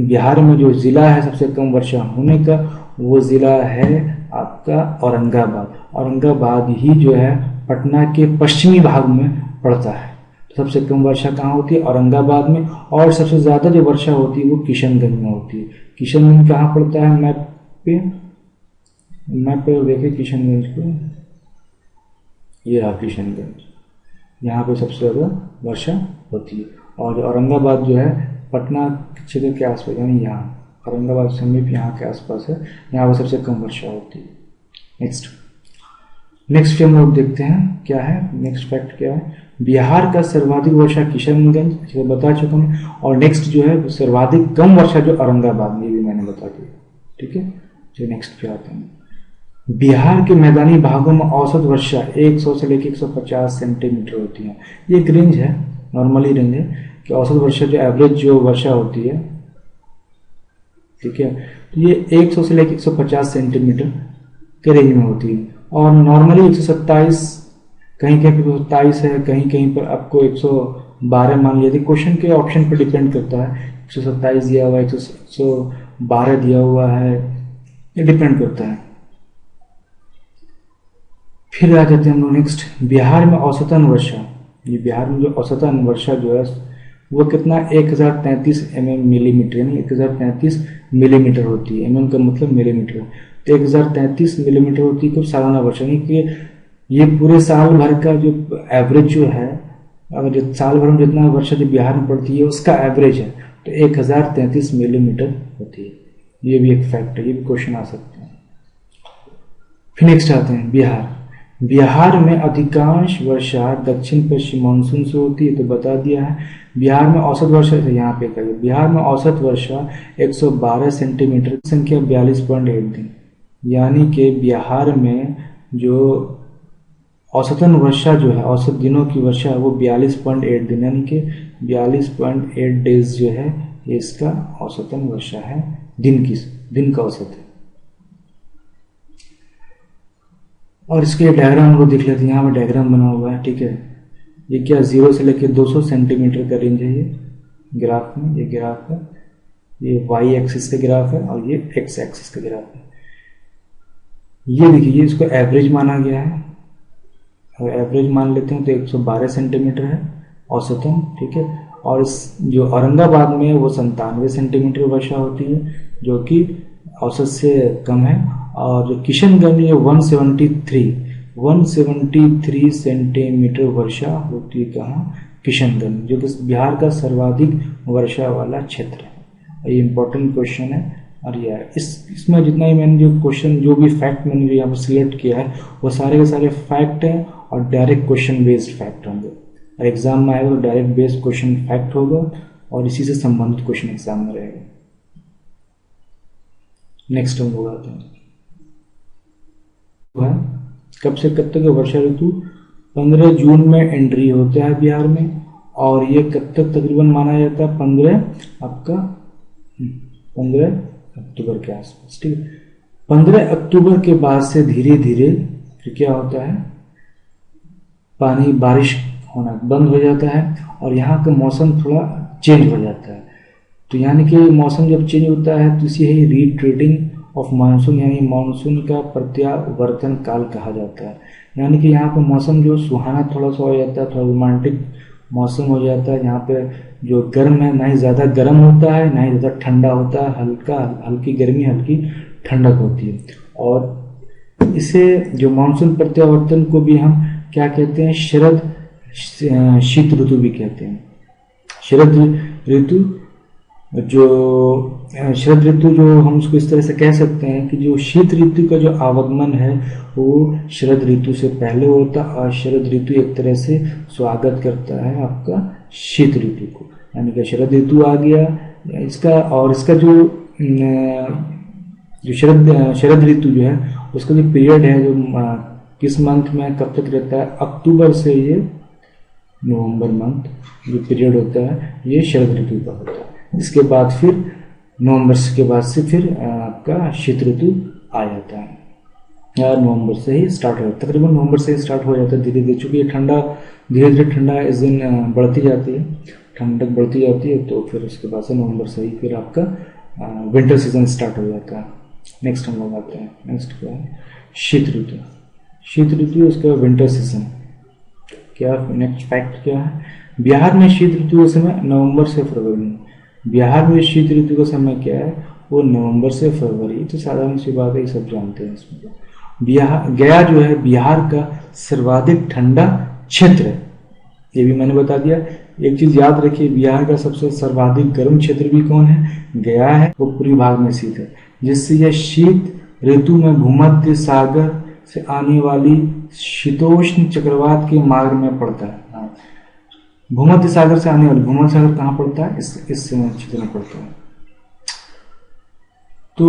बिहार में जो जिला है सबसे कम वर्षा होने का, वो जिला है आपका औरंगाबाद ही जो है पटना के पश्चिमी भाग में पड़ता है। तो सबसे कम वर्षा कहाँ होती है, औरंगाबाद में, और सबसे ज़्यादा जो वर्षा होती है वो किशनगंज में होती है। किशनगंज कहाँ पड़ता है, मैप पे देखिए किशनगंज को, ये रहा किशनगंज, यहाँ पे सबसे ज़्यादा वर्षा होती है। और औरंगाबाद जो है पटना क्षेत्र के आसपास यानी यहाँ औरंगाबाद समीप यहाँ के आसपास है, यहाँ पर सबसे कम वर्षा होती है। नेक्स्ट हम लोग देखते हैं क्या है, नेक्स्ट फैक्ट क्या है। बिहार का सर्वाधिक वर्षा किशनगंज बता चुका हूँ, और नेक्स्ट जो है सर्वाधिक कम वर्षा जो औरंगाबाद में, भी मैंने बता दिया। ठीक है, जो नेक्स्ट पे आते हैं। बिहार के मैदानी भागों में औसत वर्षा 100 से लेकर 150 सेंटीमीटर होती है। ये एक रेंज है, नॉर्मली रेंज है कि औसत वर्षा जो एवरेज जो वर्षा होती है, ठीक है, तो ये 100 से लेकर 150 सेंटीमीटर के रेंज में होती है। और नॉर्मली 127, कहीं कहीं पर 27 है, कहीं कहीं पर आपको 112 मान लिया। यदि क्वेश्चन के ऑप्शन पर डिपेंड करता है, 127 दिया हुआ है, 112 दिया हुआ है, ये डिपेंड करता है। फिर आ जाते हैं हम लोग नेक्स्ट, बिहार में औसतन वर्षा। ये बिहार में जो औसतन वर्षा जो है वो कितना, 1033 मिलीमीटर, यानी 1033 मिलीमीटर होती है। एमएम का मतलब मिलीमीटर, तो 1033 मिलीमीटर होती है। सालाना वर्षा, यानी कि ये पूरे साल भर का जो एवरेज जो है, अगर जो साल भर में जितना वर्षा जो बिहार में पड़ती है उसका एवरेज है, तो 1033 मिलीमीटर होती है। ये भी एक फैक्ट है, ये भी क्वेश्चन आ सकते हैं। फिर नेक्स्ट आते हैं बिहार में अधिकांश वर्षा दक्षिण पश्चिम मानसून से होती है, तो बता दिया है। बिहार में औसत वर्षा, यहाँ पे करें, बिहार में औसत वर्षा 112 सेंटीमीटर, संख्या 42.8 दिन, यानी कि बिहार में जो औसतन वर्षा जो है, औसत दिनों की वर्षा है वो 42.8 दिन, यानी कि 42.8 डेज जो है ये इसका औसतन वर्षा है, दिन का औसत है। और इसके डायग्राम हम लोग देख लेते हैं, यहाँ पर डायग्राम बना हुआ है। ठीक है, ये क्या 0 से लेकर 200 सेंटीमीटर का रेंज है। ये ग्राफ में, ये ग्राफ है, ये वाई एक्सिस का ग्राफ है और ये एक्स एक्सिस का ग्राफ है। ये देखिए, ये इसको एवरेज माना गया है, और एवरेज मान लेते हैं तो 112 सेंटीमीटर है औसतन। ठीक है, और इस जो औरंगाबाद में है वो 97 सेंटीमीटर वर्षा होती है, जो कि औसत से कम है। और जो किशनगंज में 173 सेंटीमीटर वर्षा होती है कहाँ, किशनगंज, जो कि बिहार का सर्वाधिक वर्षा वाला क्षेत्र है। ये इंपॉर्टेंट क्वेश्चन है। और ये इसमें जितना ही मैंने जो क्वेश्चन, जो भी फैक्ट मैंने जो यहाँ पर सिलेक्ट किया है वो सारे के सारे फैक्ट हैं और डायरेक्ट क्वेश्चन बेस्ड फैक्ट होंगे। और एग्जाम में आएगा तो डायरेक्ट बेस्ड क्वेश्चन फैक्ट होगा और इसी से संबंधित क्वेश्चन एग्जाम में रहेगा। नेक्स्ट हम लोग आते हैं, कब से कब तक वर्षा ऋतु 15 जून में एंट्री होता है बिहार में, और ये कब तक तकरीबन माना जाता है 15 अक्टूबर के आसपास। ठीक है, 15 अक्टूबर के बाद से धीरे धीरे फिर क्या होता है, पानी बारिश होना बंद हो जाता है और यहाँ का मौसम थोड़ा चेंज हो जाता है। तो यानी कि मौसम जब चेंज होता है तो इसे ही रीट्रेटिंग ऑफ मानसून, यानी मानसून का प्रत्यावर्तन काल कहा जाता है। यानी कि यहाँ पर मौसम जो सुहाना थोड़ा सा हो जाता है, थोड़ा रोमांटिक मौसम हो जाता है। यहाँ पे जो गर्म है, ना ही ज़्यादा गर्म होता है ना ही ज़्यादा ठंडा होता है, हल्की गर्मी हल्की ठंडक होती है। और इसे जो मानसून प्रत्यावर्तन को भी हम क्या कहते हैं, शीत ऋतु भी कहते हैं। शरद ऋतु जो हम उसको इस तरह से कह सकते हैं कि जो शीत ऋतु का जो आगमन है वो शरद ऋतु से पहले होता है, और शरद ऋतु एक तरह से स्वागत करता है आपका शीत ऋतु को। यानी कि शरद ऋतु आ गया इसका, और इसका जो शरद ऋतु जो है उसका जो पीरियड है, जो किस मंथ में कब तक रहता है, अक्टूबर से ये नवंबर मंथ जो पीरियड होता है ये शरद ऋतु का होता है। इसके बाद फिर नवंबर के बाद से फिर आपका शीत ऋतु आ जाता है, या नवंबर से ही स्टार्ट हो जाता है, तकरीबन नवंबर से ही स्टार्ट हो जाता है धीरे धीरे। चूँकि धीरे धीरे ठंडा इस दिन बढ़ती जाती है, ठंडक बढ़ती जाती है, तो फिर उसके बाद से नवंबर से ही फिर आपका विंटर सीजन स्टार्ट हो जाता है। नेक्स्ट हम लोग आते हैं, नेक्स्ट क्या है, शीत ऋतु। शीत ऋतु उसके बाद विंटर सीजन। क्या नेक्स्ट फैक्ट क्या है, बिहार में शीत ऋतु का समय नवंबर से फरवरी। बिहार में शीत ऋतु का समय क्या है, वो नवंबर से फरवरी। तो साधारण सी बात है, सब जानते हैं। इसमें गया जो है बिहार का सर्वाधिक ठंडा क्षेत्र है, ये भी मैंने बता दिया। एक चीज याद रखिए, बिहार का सबसे सर्वाधिक गर्म क्षेत्र भी कौन है, गया है। वो पूरी भाग में शीत है, जिससे यह शीत ऋतु में भूमध्य सागर से आने वाली शीतोष्ण चक्रवात के मार्ग में पड़ता है। भूमध्य सागर से आने वाली, भूमध्य सागर कहाँ पड़ता है, इस क्षेत्र में पड़ता है। तो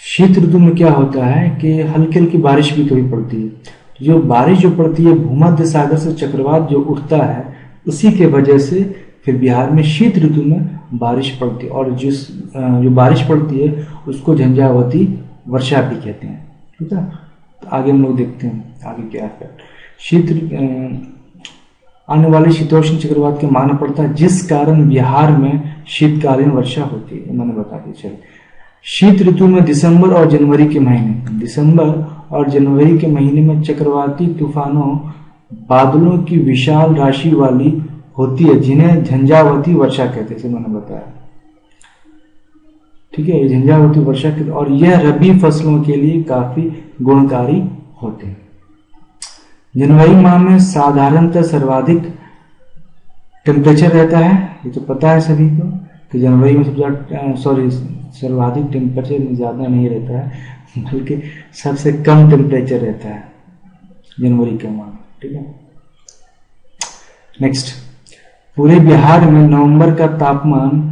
शीत ऋतु में क्या होता है कि हल्की हल्की बारिश भी कभी पड़ती है। जो बारिश जो पड़ती है भूमध्य सागर से चक्रवात जो उठता है, उसी के वजह से फिर बिहार में शीत ऋतु में बारिश पड़ती है। और जो बारिश पड़ती है उसको झंझावती वर्षा भी कहते हैं। ठीक है, तो आगे हम लोग देखते हैं आगे क्या है। आने वाले शीतोष्ण चक्रवात के माना पड़ता है, जिस कारण बिहार में शीतकालीन वर्षा होती है, मैंने बता दिया। चलिए, शीत ऋतु में दिसंबर और जनवरी के महीने में चक्रवाती तूफानों बादलों की विशाल राशि वाली होती है, जिन्हें झंझावती वर्षा कहते हैं, मैंने बताया। ठीक है, झंझावती वर्षा के, और यह रबी फसलों के लिए काफी गुणकारी होते हैं। जनवरी माह में साधारणतः सर्वाधिक टेम्परेचर रहता है, ये तो पता है सभी को कि जनवरी में सर्वाधिक टेम्परेचर ज़्यादा नहीं रहता है, बल्कि सबसे कम टेम्परेचर रहता है जनवरी के माह। ठीक है, नेक्स्ट, पूरे बिहार में नवंबर का तापमान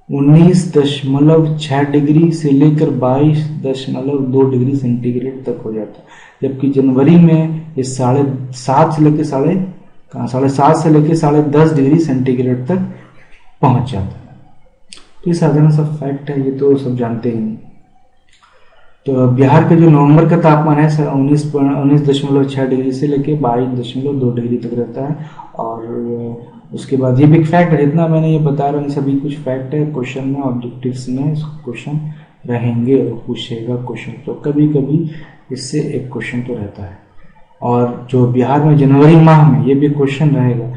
19.6 डिग्री से लेकर 22.2 डिग्री सेंटीग्रेड तक हो जाता है, जबकि जनवरी में ये 7.5 से लेकर 10.5 डिग्री सेंटीग्रेड तक पहुंच जाता है। तो ये साधारण सा फैक्ट है, ये तो सब जानते ही। तो बिहार का जो नवंबर का तापमान है 19.6 डिग्री से लेकर 22.2 डिग्री तक रहता है। और उसके बाद ये भी फैक्ट है, जितना मैंने ये बता रहा हूँ सभी कुछ फैक्ट है। क्वेश्चन में ऑब्जेक्टिव्स में क्वेश्चन रहेंगे और पूछेगा क्वेश्चन, तो कभी कभी इससे एक क्वेश्चन तो रहता है। और जो बिहार में जनवरी माह में ये भी क्वेश्चन रहेगा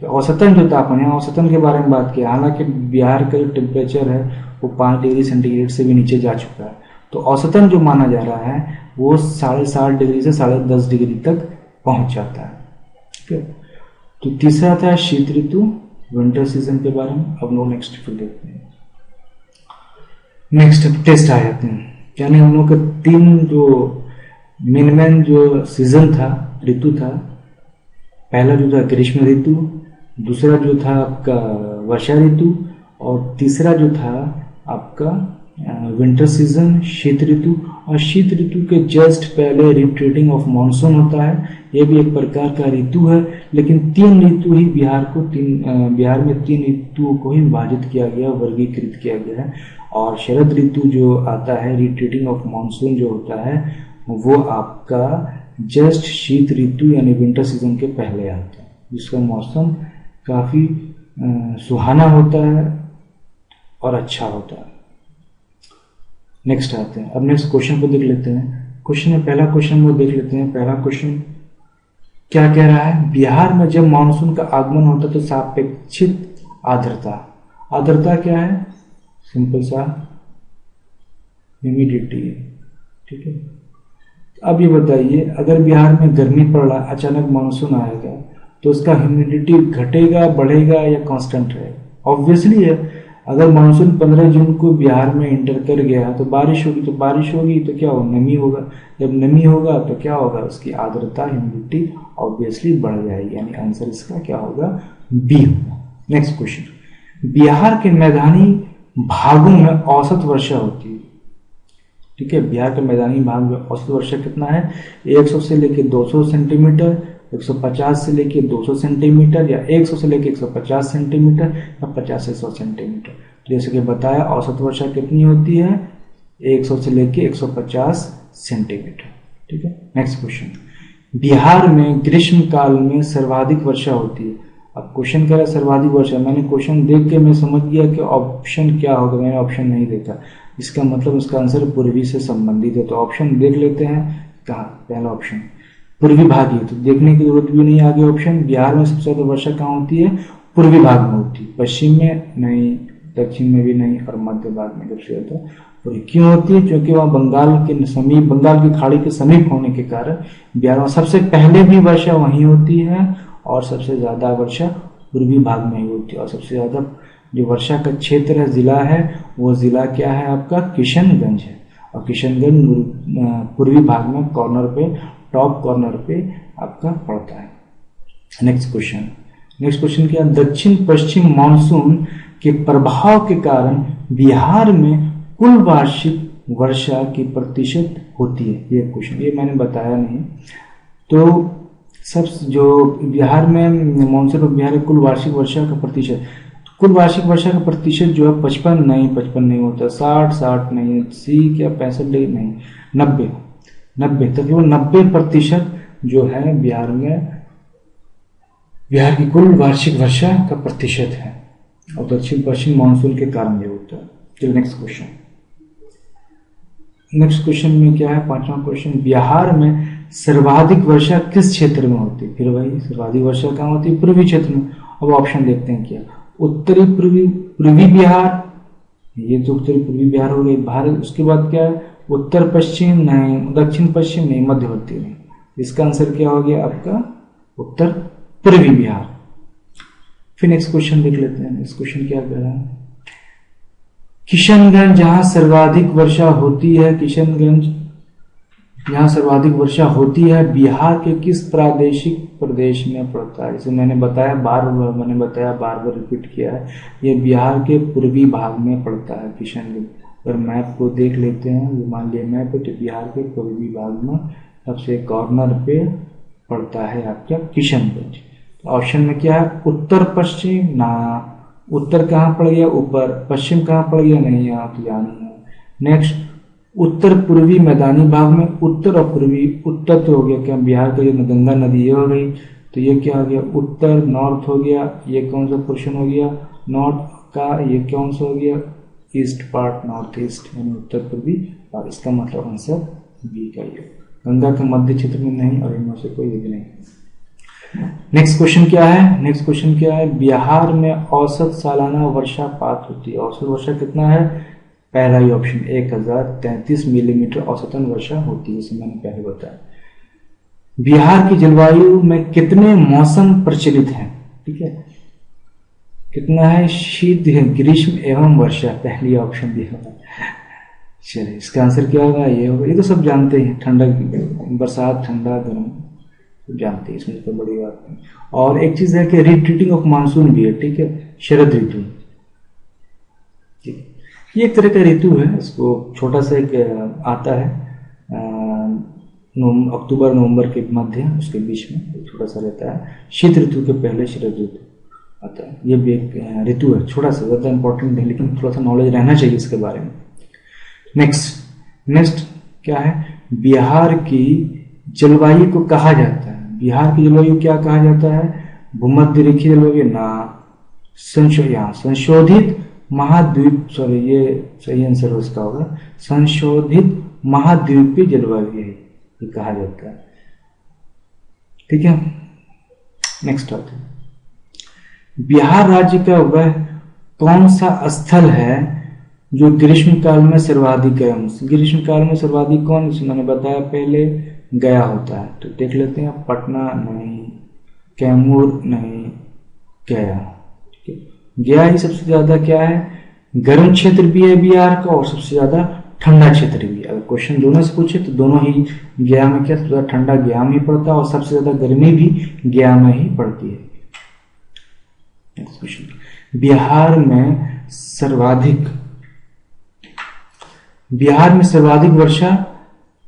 औसतन जो तापमान है, औसतन के बारे में बात किया, हालांकि बिहार का जो टेम्परेचर है वो 5 डिग्री सेंटीग्रेड से भी नीचे जा चुका है, तो औसतन जो माना जा रहा है वो 7.5 डिग्री से 10.5 डिग्री तक पहुंच जाता है। ठीक है, तो तीसरा था शीत ऋतु, विंटर सीजन के बारे में। अब लोग नेक्स्ट फिर देखते हैं। नेक्स्ट टेस्ट आ जाते हैं, यानी हम लोग के 3 जो मेन जो सीजन था, ऋतु था, पहला जो था ग्रीष्म ऋतु, दूसरा जो था आपका वर्षा ऋतु, और तीसरा जो था आपका विंटर सीजन, शीत ऋतु। और शीत ऋतु के जस्ट पहले रिट्रीटिंग ऑफ मानसून होता है, ये भी एक प्रकार का ऋतु है, लेकिन 3 ऋतु ही बिहार में 3 ऋतुओं को ही विभाजित किया गया, वर्गीकृत किया गया है। और शरद ऋतु जो आता है, रिट्रीटिंग ऑफ मानसून जो होता है, वो आपका जस्ट शीत ऋतु यानी विंटर सीजन के पहले आता है, जिसका मौसम काफी सुहाना होता है और अच्छा होता है। नेक्स्ट आते हैं, अब नेक्स्ट क्वेश्चन को देख लेते हैं। क्वेश्चन में पहला क्वेश्चन वो देख लेते हैं। पहला क्वेश्चन क्या कह रहा है, बिहार में जब मानसून का आगमन होता है तो सापेक्षिक आर्द्रता, आर्द्रता क्या है, सिंपल सा ह्यूमिडिटी। ठीक है, अब ये बताइए, अगर बिहार में गर्मी पड़ रहा, अचानक मानसून आएगा, तो उसका ह्यूमिडिटी घटेगा, बढ़ेगा या कांस्टेंट रहेगा? ऑब्वियसली है, अगर मानसून 15 जून को बिहार में इंटर कर गया तो बारिश होगी, तो बारिश होगी तो क्या होगा, नमी होगा। जब नमी होगा तो क्या होगा, उसकी आर्द्रता, ह्यूमिडिटी ऑब्वियसली बढ़ जाएगी, यानी आंसर इसका क्या होगा, बी होगा। नेक्स्ट क्वेश्चन, बिहार के मैदानी भागों में औसत वर्षा होती है। ठीक है, बिहार के मैदानी भाग में औसत वर्षा कितना है, 100 से लेके 200 सेंटीमीटर, 150 से लेके 200 सेंटीमीटर, या 100 से लेके 150 सेंटीमीटर, या 50 से 100 सेंटीमीटर। तो जैसे कि बताया, औसत वर्षा कितनी होती है, 100 से लेके 150 सेंटीमीटर। ठीक है, नेक्स्ट क्वेश्चन, बिहार में ग्रीष्म काल में सर्वाधिक वर्षा होती है। अब क्वेश्चन कह रहा है सर्वाधिक वर्षा, मैंने क्वेश्चन देख के मैं समझ गया कि ऑप्शन क्या होगा, मैंने ऑप्शन नहीं देखा, इसका मतलब इसका आंसर पूर्वी से संबंधित है। तो ऑप्शन देख लेते हैं, कहाँ, पहला ऑप्शन पूर्वी भाग ही, तो देखने की जरूरत भी नहीं, आगे ऑप्शन। बिहार में सबसे ज्यादा वर्षा कहाँ होती है, पूर्वी भाग में होती है, पश्चिम में नहीं, दक्षिण में भी नहीं, और मध्य भाग में सबसे ज्यादा पूर्वी। क्यों होती है, क्योंकि वहाँ बंगाल के समीप, बंगाल की खाड़ी के समीप होने के कारण बिहार में सबसे पहले भी वर्षा वहीं होती है, और सबसे ज्यादा वर्षा पूर्वी भाग में ही होती है। और सबसे ज्यादा जो वर्षा का क्षेत्र है, जिला है, वो जिला क्या है आपका, किशनगंज है। और किशनगंज पूर्वी भाग में कॉर्नर पे, टॉप कॉर्नर पे आपका पड़ता है। नेक्स्ट क्वेश्चन क्या, दक्षिण पश्चिम मानसून के प्रभाव के कारण बिहार में कुल वार्षिक वर्षा की प्रतिशत होती है। ये क्वेश्चन, ये मैंने बताया नहीं। तो सब जो बिहार में मानसून और बिहार की कुल वार्षिक वर्षा का प्रतिशत, कुल वार्षिक वर्षा का प्रतिशत जो है 55 नहीं होता, 60 नहीं, सी क्या 65 नहीं, 90 तकरीबन 90% जो है बिहार में, बिहार की कुल वार्षिक वर्षा का प्रतिशत है, और दक्षिण पश्चिम मानसून के कारण ये होता है। चलिए नेक्स्ट क्वेश्चन में क्या है, पांचवा क्वेश्चन, बिहार में सर्वाधिक वर्षा किस क्षेत्र में होती है? फिर वही, सर्वाधिक वर्षा कहाँ होती है, पूर्वी क्षेत्र में। अब ऑप्शन देखते हैं, क्या उत्तरी पूर्वी बिहार, ये तो उत्तरी पूर्वी बिहार हो गई, भारत। उसके बाद क्या है, उत्तर पश्चिम नहीं, दक्षिण पश्चिम नहीं, मध्यवर्ती नहीं। इसका आंसर क्या हो गया आपका, उत्तर पूर्वी बिहार। फिर नेक्स्ट क्वेश्चन देख लेते हैं। नेक्स्ट क्वेश्चन क्या कह रहा है, किशनगंज जहां सर्वाधिक वर्षा होती है, किशनगंज जहां सर्वाधिक वर्षा होती है, बिहार के किस प्रादेशिक प्रदेश में पड़ता है? इसे मैंने बताया बार बार रिपीट किया है, ये बिहार के पूर्वी भाग में पड़ता है किशनगंज। अगर मैप को देख लेते हैं, मान लिया मैप है, तो बिहार के पूर्वी भाग में सबसे कॉर्नर पे पड़ता है आपका किशनगंज। ऑप्शन में क्या है, उत्तर पश्चिम ना, उत्तर कहाँ पड़ गया, ऊपर, पश्चिम कहाँ पड़ गया, नहीं, आप जानी है। नेक्स्ट, उत्तर पूर्वी मैदानी भाग में, उत्तर और पूर्वी, उत्तर तो हो गया क्या, बिहार का जो गंगा नदी ये हो गई, तो ये क्या हो गया, उत्तर, नॉर्थ हो गया, ये कौन सा पोर्शन हो गया, नॉर्थ का, ये कौन सा हो गया, ईस्ट पार्ट, नॉर्थ ईस्ट यानी उत्तर पूर्वी, और इसका मतलब आंसर बी का ये, गंगा के मध्य क्षेत्र में नहीं, और इनमें से कोई भी नहीं। नेक्स्ट क्वेश्चन क्या है? नेक्स्ट क्वेश्चन क्या है? बिहार में औसत सालाना वर्षापात होती है। औसत वर्षा कितना है? पहला ही ऑप्शन 1033 मिलीमीटर औसतन वर्षा होती है, जैसे मैंने पहले बताया। बिहार की जलवायु में कितने मौसम प्रचलित हैं? ठीक है, कितना है? शीत, ग्रीष्म एवं वर्षा, पहली ऑप्शन दिया हुआ है। चलिए इसका आंसर क्या होगा? ये होगा, ये तो सब जानते हैं, ठंडा, बरसात, ठंडा, गर्म, सब जानते हैं, इसमें तो बड़ी बात नहीं। और एक चीज है कि रिट्रीटिंग ऑफ मानसून भी है, ठीक है, शरद ऋतु, ठीक है, ये एक तरह का ऋतु है, इसको छोटा सा एक आता है अक्टूबर नवंबर के मध्य, उसके बीच में छोटा सा रहता है। शीत ऋतु के पहले शरद ऋतु आता है, ये भी एक ऋतु है, छोटा सा, ज़्यादा इंपॉर्टेंट नहीं, लेकिन थोड़ा सा नॉलेज रहना चाहिए इसके बारे में। नेक्स्ट क्या है? बिहार की जलवायु को कहा जाता है, बिहार की जलवायु क्या कहा जाता है? भूमध्य रेखीय जलवायु ना, संशोधित महाद्वीप, सॉरी ये सही आंसर उसका होगा, संशोधित महाद्वीपीय जलवायु है, ये कहा जाता है, ठीक है। नेक्स्ट आते हैं, बिहार राज्य का वह कौन सा स्थल है जो ग्रीष्म काल में सर्वाधिक है? ग्रीष्म काल में सर्वाधिक कौन, मैंने बताया पहले, गया होता है, तो देख लेते हैं। पटना नहीं, कैमूर नहीं, गया, ठीक है। गया ही सबसे ज्यादा क्या है? गर्म क्षेत्र भी है बिहार का, और सबसे ज्यादा ठंडा क्षेत्र भी। अगर क्वेश्चन दोनों से पूछे तो दोनों ही, गया में क्या सबसे ज्यादा ठंडा गया में ही पड़ता है, और सबसे ज्यादा गर्मी भी गया में ही पड़ती है। नेक्स्ट क्वेश्चन, बिहार में सर्वाधिक वर्षा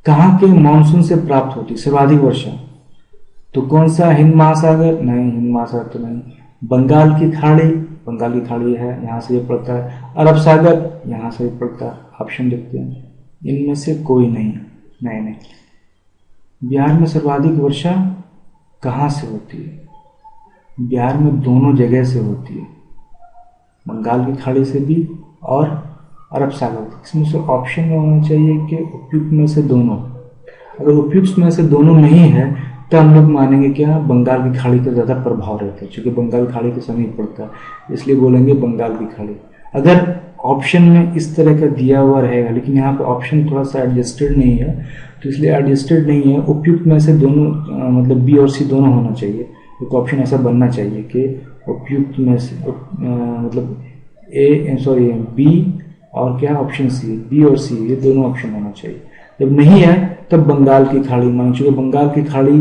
कहाँ के मानसून से प्राप्त होती है? सर्वाधिक वर्षा तो कौन सा? हिंद महासागर नहीं, हिंद महासागर तो नहीं, बंगाल की खाड़ी है, यहाँ से ये पड़ता है, अरब सागर यहाँ से ये पड़ता है, ऑप्शन देखते हैं, इनमें से कोई नहीं, नहीं। बिहार में सर्वाधिक वर्षा कहाँ से होती है? बिहार में दोनों जगह से होती है, बंगाल की खाड़ी से भी और अरब सागर। इसमें से ऑप्शन में होना चाहिए कि उपयुक्त में से दोनों। अगर उपयुक्त में से दोनों नहीं है तो हम लोग मानेंगे क्या? बंगाल की खाड़ी का ज़्यादा प्रभाव रहता है, क्योंकि बंगाल की खाड़ी के समीप पड़ता है, इसलिए बोलेंगे बंगाल की खाड़ी। अगर ऑप्शन में इस तरह का दिया हुआ रहेगा, लेकिन यहाँ पे ऑप्शन थोड़ा सा एडजस्टेड नहीं है, तो इसलिए एडजस्टेड नहीं है, उपयुक्त में से दोनों, मतलब बी और सी दोनों होना चाहिए। एक ऑप्शन ऐसा बनना चाहिए कि उपयुक्त में से मतलब बी और क्या ऑप्शन सी, बी और सी, ये दोनों ऑप्शन होना चाहिए। जब नहीं है तब बंगाल की खाड़ी मान, चूंकि बंगाल की खाड़ी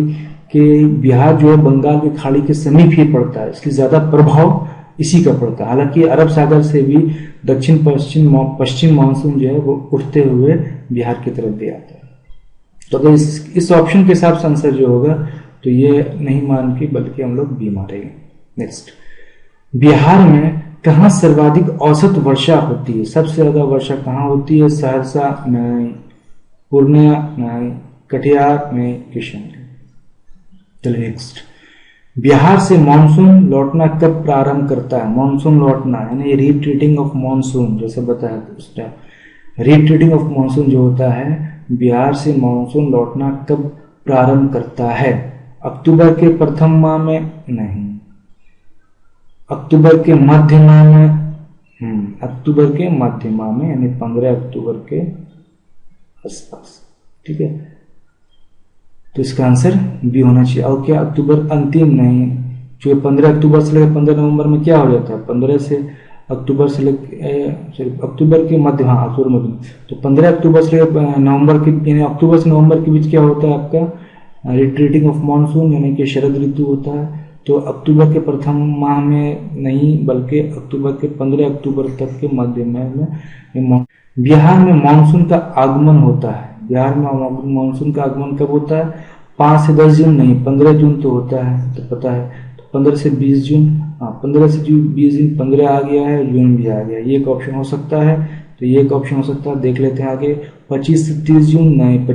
के, बिहार जो है बंगाल की खाड़ी के समीप ही पड़ता है, इसलिए ज्यादा प्रभाव इसी का पड़ता है। हालांकि अरब सागर से भी दक्षिण पश्चिम मानसून जो है वो उठते हुए बिहार की तरफ भी आता है। तो अगर इस ऑप्शन के हिसाब से आंसर जो होगा तो ये नहीं मान के, बल्कि हम लोग बी मारेंगे। नेक्स्ट, बिहार में कहाँ सर्वाधिक औसत वर्षा होती है? सबसे ज्यादा वर्षा कहाँ होती है? सहरसा नहीं, पूर्णिया नहीं, कटिहार नहीं, किशनगंज। चलिए नेक्स्ट, बिहार से मानसून लौटना कब प्रारंभ करता है? मानसून लौटना यानी रिट्रीटिंग ऑफ मानसून, जैसे बताया उस टाइम, रिट्रीटिंग ऑफ मानसून जो होता है, बिहार से मानसून लौटना कब प्रारंभ करता है? अक्टूबर के प्रथम माह में नहीं, अक्टूबर के मध्य माह में, अक्टूबर के मध्य माह में, यानी 15 अक्टूबर के आसपास, ठीक है। तो इसका आंसर बी होना चाहिए। और क्या? अक्टूबर अंतिम नहीं, जो 15 अक्टूबर से लेकर 15 नवंबर में क्या हो जाता है? 15 से अक्टूबर से लेकर अक्टूबर के मध्य, हाँ अक्टूबर मध्य, तो 15 अक्टूबर से नवंबर के, यानी अक्टूबर से नवंबर के बीच क्या होता है आपका? रिट्रीटिंग ऑफ मानसून, यानी कि शरद ऋतु होता है। तो अक्टूबर के प्रथम माह में नहीं, बल्कि अक्टूबर के 15 अक्टूबर तक के मध्य में बिहार में मानसून का आगमन होता है। बिहार में मानसून का आगमन कब होता है? 5 से 10 जून नहीं, 15 जून तो होता है, तो पता है, तो 15 से 20 जून, हाँ 15 से 20 जून, 15 आ गया है, जून भी आ गया, ये एक ऑप्शन हो सकता है। तो ये एक ऑप्शन हो सकता है, देख लेते हैं आगे। 25 से 30 जून नहीं,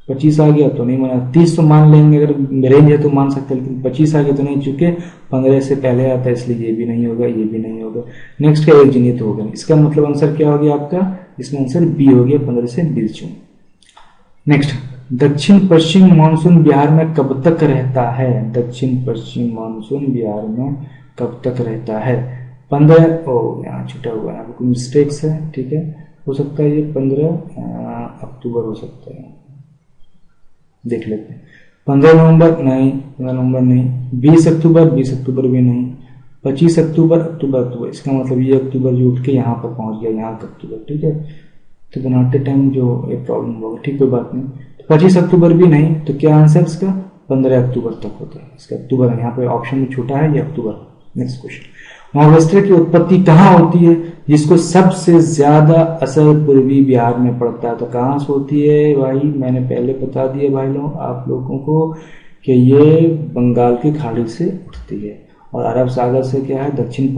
25 आ गया तो नहीं माना, 30 तो मान लेंगे, अगर रेंज है तो मान सकते हैं, लेकिन 25 आ गया तो नहीं, चूंकि 15 से पहले आता है, इसलिए ये भी नहीं होगा, ये भी नहीं होगा। नेक्स्ट का 1 जून, ये तो होगा नहीं। इसका मतलब आंसर क्या हो गया आपका? इसमें आंसर बी हो गया, 15 से 20 जून। नेक्स्ट, दक्षिण पश्चिम मानसून बिहार में कब तक रहता है? दक्षिण पश्चिम मानसून बिहार में कब तक रहता है? 15, यहाँ छुटा हुआ है, कोई मिस्टेक्स है, ठीक है, हो सकता है ये 15 अक्टूबर हो सकता है, देख लेते हैं। 15 नवंबर नहीं, 15 नवंबर नहीं, 20 अक्टूबर, 20 अक्टूबर भी नहीं, 25 अक्टूबर, अक्टूबर, इसका मतलब ये अक्टूबर जो उठ के यहाँ पर पहुंच गया, यहाँ का अक्टूबर, ठीक है, तो बनाते टाइम जो ये प्रॉब्लम होगा, ठीक, कोई बात नहीं। तो 25 अक्टूबर भी नहीं, तो क्या आंसर इसका? 15 अक्टूबर तक होता है इसका, अक्टूबर यहाँ पे ऑप्शन में छूटा है, ये अक्टूबर। नेक्स्ट क्वेश्चन, नॉर्वेस्टर की उत्पत्ति कहाँ होती है जिसको सबसे ज्यादा असर पूर्वी बिहार में पड़ता है? तो कहाँ से होती है भाई? मैंने पहले बता दिया भाई लोग आप लोगों को कि ये बंगाल की खाड़ी से उठती है, और अरब सागर से क्या है, दक्षिण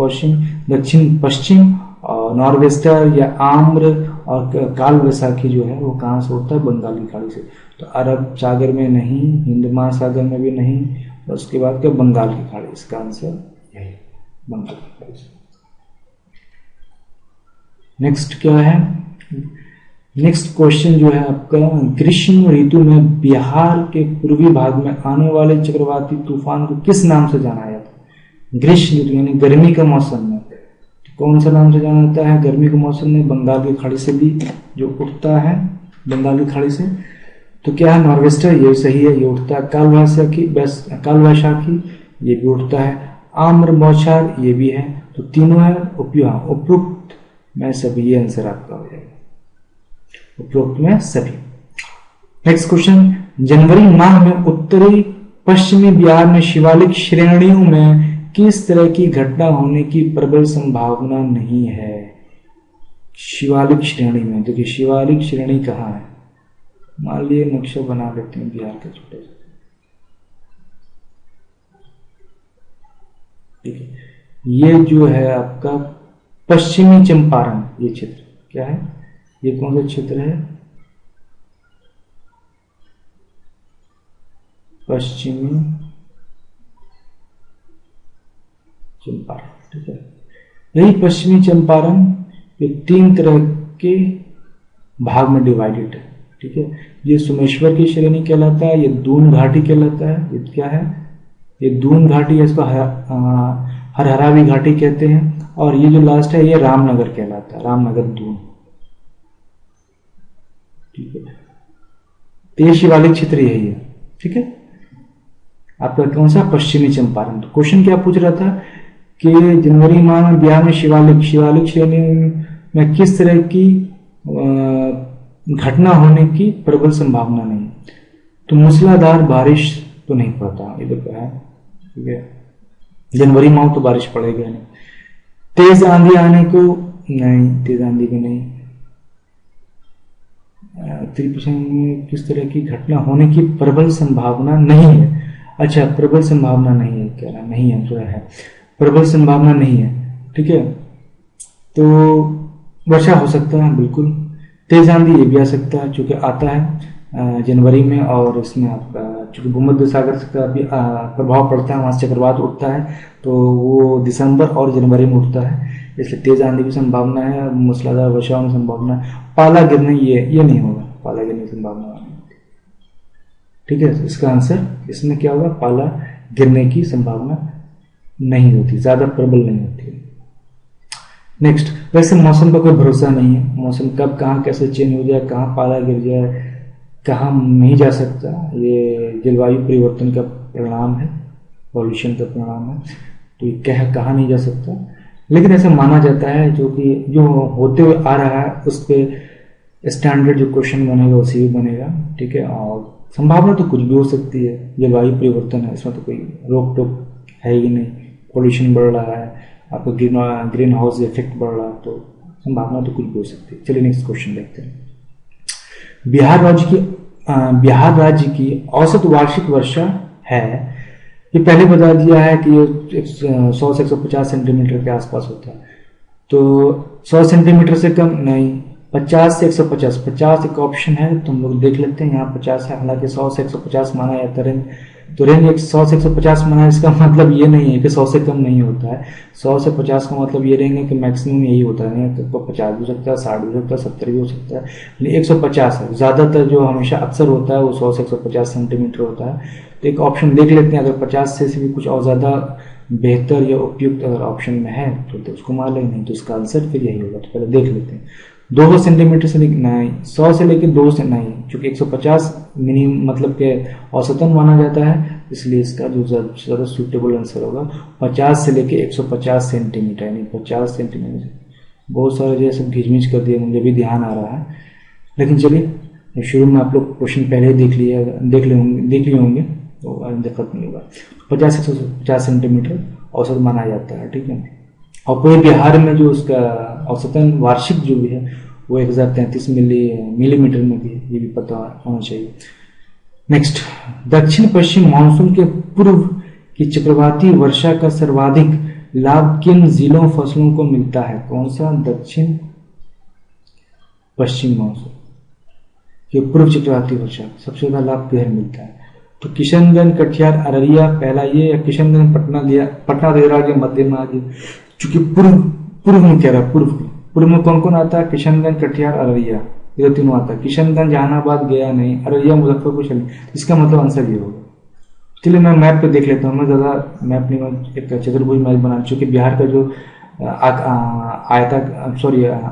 पश्चिम, और नॉर्वेस्टर या आम्र और काल वैसाखी जो है वो कहाँ से होता है? बंगाल की खाड़ी से। तो अरब सागर में नहीं, हिंद महासागर में भी नहीं, और उसके बाद क्या? बंगाल की खाड़ी, इसका आंसर यही, बंगाल की खाड़ी से। नेक्स्ट क्या है? नेक्स्ट क्वेश्चन जो है आपका, ग्रीष्म ऋतु में बिहार के पूर्वी भाग में आने वाले चक्रवाती तूफान को किस नाम से जाना जाता है? ग्रीष्म ऋतु यानी गर्मी का मौसम में कौन सा नाम से जाना जाता है? गर्मी के मौसम में बंगाल की खाड़ी से भी जो उठता है, बंगाल की खाड़ी से, तो क्या है? नॉर्वेस्टर, ये सही है, ये उठता है। काल वैशाखी ये भी उठता है। आम्र बौछार ये भी है, तो तीनों है। उपयुक्त में सभी, ये आंसर आपका हो जाएगा, उपयुक्त में सभी। नेक्स्ट क्वेश्चन, जनवरी माह में उत्तरी पश्चिमी बिहार में शिवालिक श्रेणियों में किस तरह की घटना होने की प्रबल संभावना नहीं है? शिवालिक श्रेणी में, देखिए शिवालिक श्रेणी कहाँ है? मान लिए नक्शा बना लेते हैं बिहार का छोटा सा, ठीक है, ये जो है आपका पश्चिमी चंपारण, ये क्षेत्र क्या है? ये कौन सा क्षेत्र है? पश्चिमी चंपारण, ठीक है। यही पश्चिमी चंपारण ये 3 तरह के भाग में डिवाइडेड है, ठीक है। ये सोमेश्वर की श्रेणी कहलाता है, ये दून घाटी कहलाता है, ये क्या है? ये दून घाटी है, इसको हरहरावी घाटी कहते हैं, और ये जो लास्ट है ये रामनगर कहलाता है, रामनगर दून, ठीक है। तो ये शिवालिक क्षेत्र यही है, ठीक है। आपका कौन सा? पश्चिमी चंपारण। तो क्वेश्चन क्या पूछ रहा था कि जनवरी माह में बिहार में शिवालिक श्रेणी में किस तरह की घटना होने की प्रबल संभावना नहीं? तो मूसलाधार बारिश तो नहीं पड़ता, इधर पे है, ठीक है। जनवरी माह तो बारिश पड़ेगा नहीं। तेज आंधी आने को नहीं, तेज आंधी को नहीं। त्रिपुरा में किस तरह की घटना होने की प्रबल संभावना नहीं है? अच्छा, प्रबल संभावना नहीं है, कह रहा नहीं है, थोड़ा है, प्रबल संभावना नहीं है, ठीक है। तो वर्षा हो सकता है, बिल्कुल। तेज आंधी ये भी आ सकता है, चूंकि आता है जनवरी में, और इसमें आपका चूंकि भूमध्य सागर का भी प्रभाव पड़ता है, वहां से चक्रवात उठता है, तो वो दिसंबर और जनवरी में उठता है, इसलिए तेज आंधी की संभावना है, मूसलाधार वर्षा होने की संभावना है। पाला गिरने ये नहीं होगा, पाला गिरने की संभावना है, ठीक है। इसका आंसर इसमें क्या होगा? पाला गिरने की संभावना नहीं होती, ज्यादा प्रबल नहीं होती। नेक्स्ट, वैसे मौसम का कोई भरोसा नहीं है, मौसम कब कहाँ कैसे चेंज हो जाए, कहाँ पाला गिर जाए, कहाँ नहीं जा सकता, ये जलवायु परिवर्तन का परिणाम है, पॉल्यूशन का परिणाम है, तो ये कहाँ नहीं जा सकता। लेकिन ऐसा माना जाता है जो होते हुए आ रहा है उस पर स्टैंडर्ड जो क्वेश्चन बनेगा उसी भी बनेगा, ठीक है। और संभावना तो कुछ भी हो सकती है, जलवायु परिवर्तन है, इसमें तो कोई रोक टोक है ही नहीं, पॉल्यूशन बढ़ रहा है, आपका ग्रीन हाउस इफेक्ट बढ़ रहा है, तो संभावना तो कुछ भी हो सकती है। चलिए नेक्स्ट क्वेश्चन देखते हैं। बिहार राज्य की औसत वार्षिक वर्षा है, ये पहले बता दिया है कि ये 100 से 150 सेंटीमीटर के आसपास होता है, तो 100 सेंटीमीटर से कम नहीं, 50 से 150, 50 एक ऑप्शन है, तो हम लोग देख लेते हैं, यहाँ 50 है, हालांकि 100 से 150 माना जाता है, तो रेंज 100 से 150 माना है, इसका मतलब ये नहीं है कि 100 से कम नहीं होता है। 100 से 50 का मतलब ये रहेंगे कि मैक्सिमम यही होता है, तो 50 भी हो सकता है, 60 भी हो सकता है, 70 भी हो सकता है, लेकिन 150 है ज़्यादातर, जो हमेशा अक्सर होता है वो 100 से 150 सेंटीमीटर होता है। तो एक ऑप्शन देख लेते हैं, अगर 50 से भी कुछ और ज़्यादा बेहतर या उपयुक्त अगर ऑप्शन में है तो उसको मान लेंगे, नहीं तो उसका आंसर फिर यही होगा। तो पहले देख लेते हैं। 200 सेंटीमीटर से नहीं, 100 से लेकर 2 से नहीं, क्योंकि 150 मिनिमम मतलब के औसतन माना जाता है, इसलिए इसका जो ज़्यादा सूटेबल आंसर होगा 50 से लेकर 150 सेंटीमीटर, यानी 50 सेंटीमीटर। बहुत सारे जो सब घिचमिच कर दिए, मुझे भी ध्यान आ रहा है, लेकिन चलिए शुरू में आप लोग क्वेश्चन पहले ही देख लिए होंगे तो दिक्कत नहीं होगा। 50 से 150 सेंटीमीटर औसत माना जाता है, ठीक है। और पूरे बिहार में जो उसका औसतन वार्षिक जो भी है वो 1033 मिलीमीटर में भी है, ये भी पता होना चाहिए। नेक्स्ट, दक्षिण पश्चिम मानसून के पूर्व की चक्रवाती वर्षा का सर्वाधिक लाभ किन जिलों फसलों को मिलता है? कौन सा? दक्षिण पश्चिम मानसून के पूर्व चक्रवाती वर्षा सबसे ज्यादा लाभ किधर मिलता है? तो किशनगंज, कटिहार, अररिया पहला ये, या किशनगंज, पटना दे रहा है, मध्य में आ गया, चूंकि पूर्व में कह रहा है, पूर्व में कौन कौन आता है? किशनगंज, कटिहार, अररिया, ये तीनों आता है। किशनगंज, जहानाबाद गया नहीं, अररिया, मुजफ्फरपुर चले, इसका मतलब आंसर ये होगा। चलिए मैं मैप पे देख लेता हूँ, मैं ज्यादा मैप नहीं, एक चतुर्भुज मैप बना, चूंकि बिहार का जो